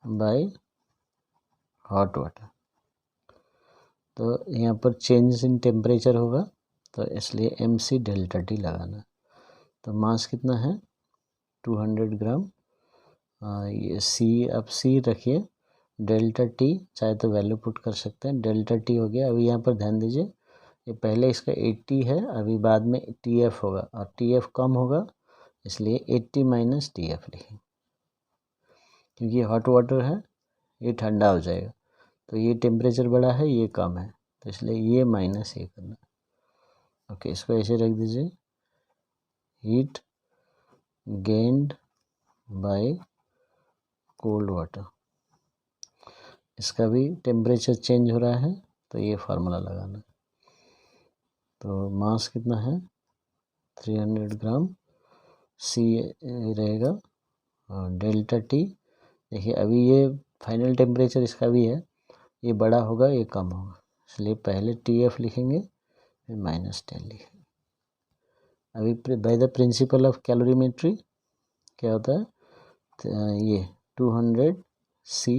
by hot water. तो यहाँ पर चेंज इन टेम्परेचर होगा, तो इसलिए mc डेल्टा टी लगाना। तो मास कितना है 200 ग्राम। ये सी, अब सी रखिए, डेल्टा टी चाहे तो वैल्यू पुट कर सकते हैं। डेल्टा टी हो गया। अभी यहाँ पर ध्यान दीजिए, ये पहले इसका 80 है, अभी बाद में TF होगा और TF कम होगा, इसलिए 80 माइनस TF लिखें, क्योंकि हॉट वाटर है, ये ठंडा हो जाएगा। तो ये टेम्परेचर बड़ा है, ये कम है, तो इसलिए ये माइनस ये करना। ओके, इसको ऐसे रख दीजिए, heat gained by cold water. इसका भी टेम्परेचर चेंज हो रहा है, तो ये फार्मूला लगाना। तो मास कितना है 300 ग्राम, सी रहेगा डेल्टा टी। देखिए अभी ये फाइनल टेम्परेचर इसका भी है, ये बड़ा होगा ये कम होगा, इसलिए पहले TF लिखेंगे फिर -10 लिखेंगे। अभी by the principle of calorimetry क्या होता है, ये 200 C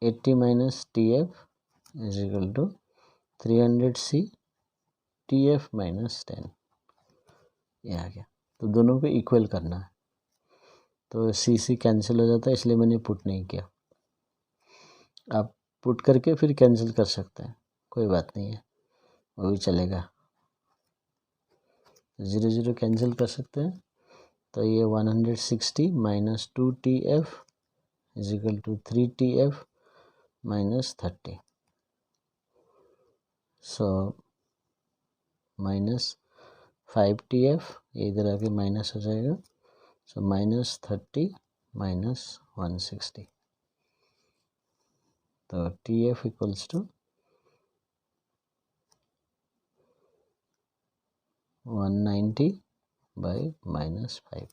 80 minus TF is equal to 300 C TF minus 10, ये आ गया। तो दोनों को इक्वल करना है, तो CC कैंसिल हो जाता है, इसलिए मैंने पुट नहीं किया। आप पुट करके फिर कैंसिल कर सकते हैं, कोई बात नहीं है, वो भी चलेगा। 0 0 कैंसिल कर सकते हैं, तो ये 160 minus 2 TF is equal to 3 TF minus 30। So minus 5 TF, ये इधर आके माइनस हो जाएगा, सो माइनस 30 माइनस 160। तो TF इक्वल्स टू 190 बाई -5।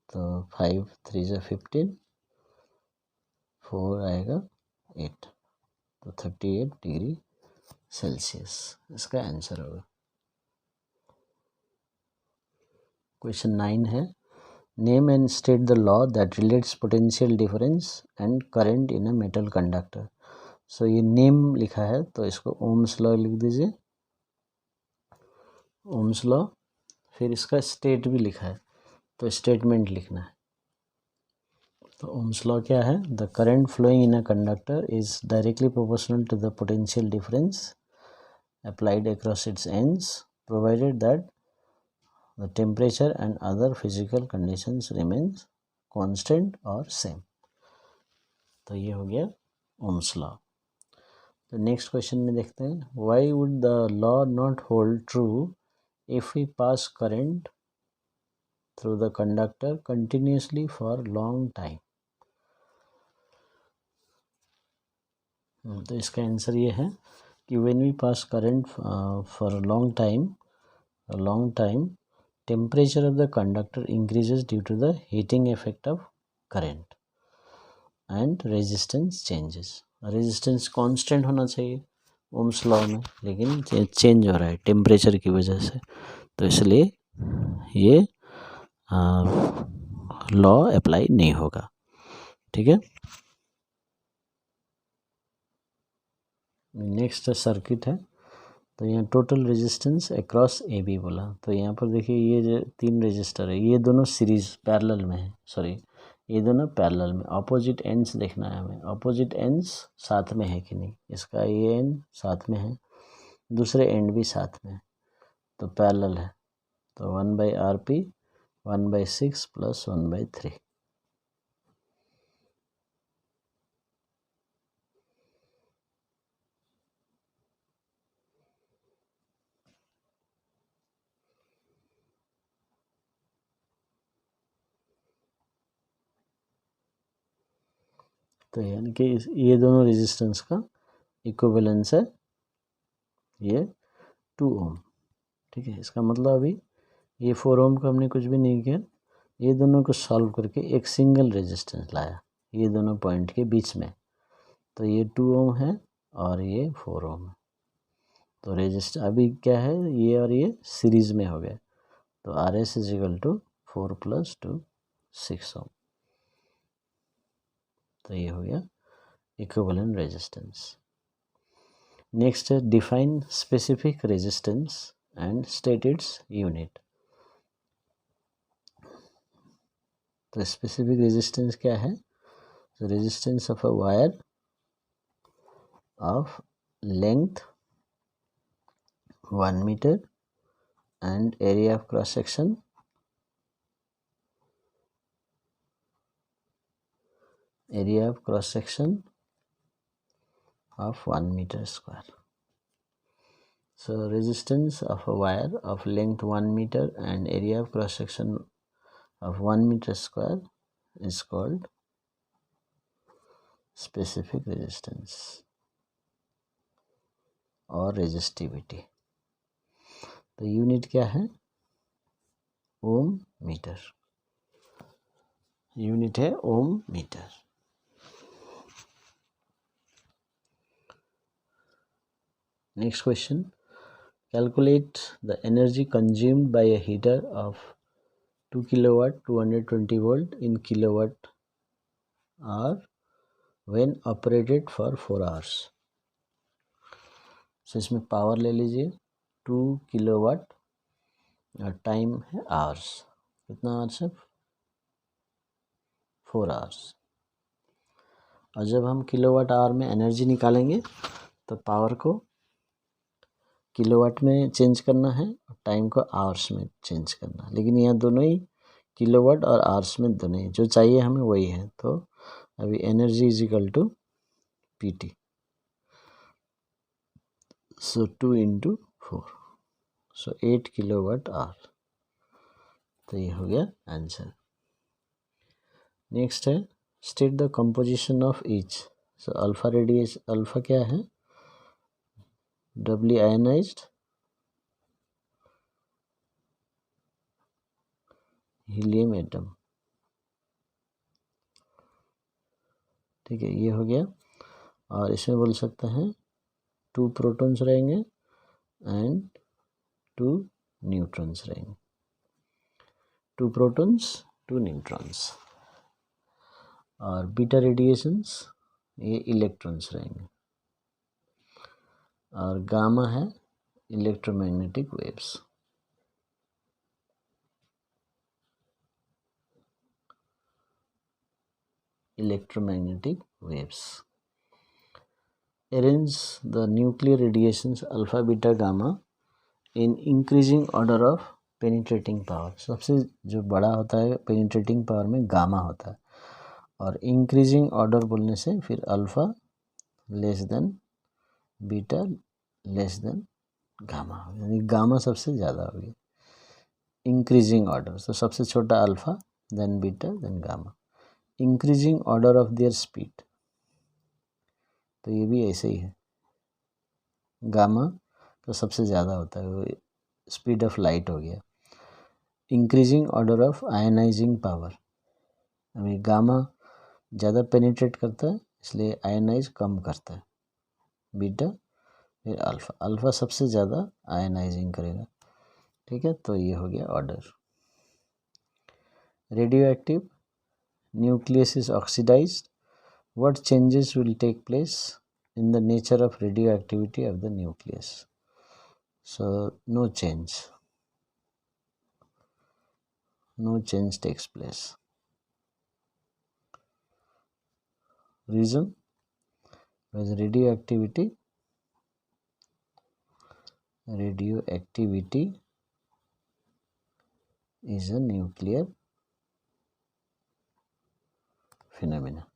तो 5 3 से 15, 4 आएगा 8, तो 38 डिग्री सेल्सियस इसका आंसर होगा। क्वेश्चन 9 है, name and state the law that relates potential difference and current in a metal conductor. So ये नेम लिखा है, तो इसको ओम्स लॉ लिख दीजिए, ओम्स लॉ। फिर इसका स्टेट भी लिखा है, तो स्टेटमेंट लिखना है। तो ओम्स लॉ क्या है, the current flowing in a conductor is directly proportional to the potential difference applied across its ends provided that the temperature and other physical conditions remains constant or same। तो ये हो गया ओम्स लॉ। तो नेक्स्ट क्वेश्चन में देखते हैं, why would the law not hold true if we pass current through the conductor continuously for long time. तो इसका आंसर ये है कि when we pass current for long time temperature of the conductor increases due to the heating effect of current and resistance changes। resistance constant होना चाहिए ओम्स लॉ में, लेकिन चेंज हो रहा है टेम्परेचर की वजह से, तो इसलिए ये लॉ अप्लाई नहीं होगा। ठीक है, नेक्स्ट सर्किट है। तो यहाँ total resistance across A B बोला, तो यहाँ पर देखिए ये जो 3 रजिस्टर है, ये दोनों सीरीज पैरेलल में है, सॉरी ये दोनों पैरेलल में, ऑपोजिट एंड्स देखना है हमें, ऑपोजिट एंड्स साथ में है कि नहीं। इसका ये एंड साथ में है, दूसरे एंड भी साथ में है, तो पैरेलल है। तो 1/RP 1/6 प्लस 1/3। तो यानी कि ये दोनों रेजिस्टेंस का इक्विवेलेंस है ये 2 ओम। ठीक है, इसका मतलब अभी ये 4 ओम का हमने कुछ भी नहीं किया, ये दोनों को सॉल्व करके एक सिंगल रेजिस्टेंस लाया ये दोनों पॉइंट के बीच में, तो ये 2 ओम है और ये 4 ओम है। तो रेजिस्टर अभी क्या है, ये और ये सीरीज में हो गए, तो RS इज इक्वल टू 4 + 2 6 ओम। तो ये हो गया इक्विवेलेंट रेजिस्टेंस। नेक्स्ट है define specific resistance and state its unit. तो स्पेसिफिक रेजिस्टेंस क्या है? तो resistance of a wire of length 1 meter and area of cross section of 1 meter square. So resistance of a wire of length 1 meter and area of cross section of 1 meter square is called specific resistance or resistivity. तो यूनिट क्या है? Ohm metre. यूनिट है ohm metre. Next question, calculate the energy consumed by a heater of 2 kilowatt 220 volt in kilowatt hour when operated for 4 hours. So इसमें पावर ले लीजिए 2 किलोवाट और टाइम है आवर्स। कितना आवर्स है? 4 आवर्स। और जब हम किलोवाट आवर में एनर्जी निकालेंगे तो पावर को किलोवाट में चेंज करना है और टाइम को आवर्स में चेंज करना है। लेकिन यहाँ दोनों ही किलोवाट और आवर्स में दोनों ही जो चाहिए हमें वही है। तो अभी energy is equal to PT. So 2 into 4, so 8 kilowatt hour. तो ये हो गया आंसर। नेक्स्ट है state the composition of each. So alpha radiation, alpha क्या है? Doubly ionised helium atom. ठीक है, ये हो गया। और इसमें बोल सकते हैं 2 प्रोटॉन्स रहेंगे एंड 2 न्यूट्रॉन्स रहेंगे। 2 प्रोटॉन्स 2 न्यूट्रॉन्स। और बीटा रेडिएशंस ये इलेक्ट्रॉन्स रहेंगे। और गामा है electromagnetic waves. Electromagnetic waves. Arrange the nuclear radiations alpha, beta, gamma in increasing order of penetrating power. सबसे जो बड़ा होता है penetrating power में गामा होता है। और इंक्रीजिंग ऑर्डर बोलने से फिर alpha less than beta less than gamma, यानी गामा सबसे ज़्यादा हो गया। इंक्रीजिंग ऑर्डर तो सबसे छोटा alpha, then beta, then gamma. Increasing order of their speed, तो ये भी ऐसे ही है। गामा तो सबसे ज़्यादा होता है, वो स्पीड ऑफ लाइट हो गया। Increasing order of ionising power, अभी गामा ज़्यादा पेनिट्रेट करता है इसलिए आयनाइज कम करता है। बीटा फिर अल्फा, अल्फा सबसे ज़्यादा आयनाइजिंग करेगा। ठीक है, तो ये हो गया order. Radioactive, nucleus is oxidised, what changes will take place in the nature of radioactivity of the nucleus? So no change takes place. Reason? Because radioactivity is a nuclear phenomena.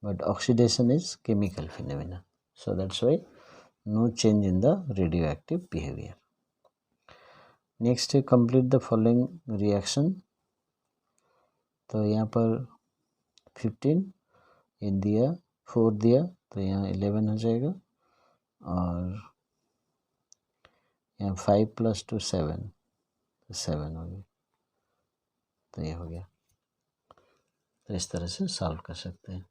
But oxidation is chemical phenomena. So that's why no change in the radioactive behavior. Next, complete the following reaction. तो यहाँ पर 15 इन दिया, 4 दिया, तो यहाँ 11 हो जाएगा। और यहाँ 5 + 2 7, तो 7 हो गया। तो ये हो गया। तो इस तरह से सॉल्व कर सकते हैं।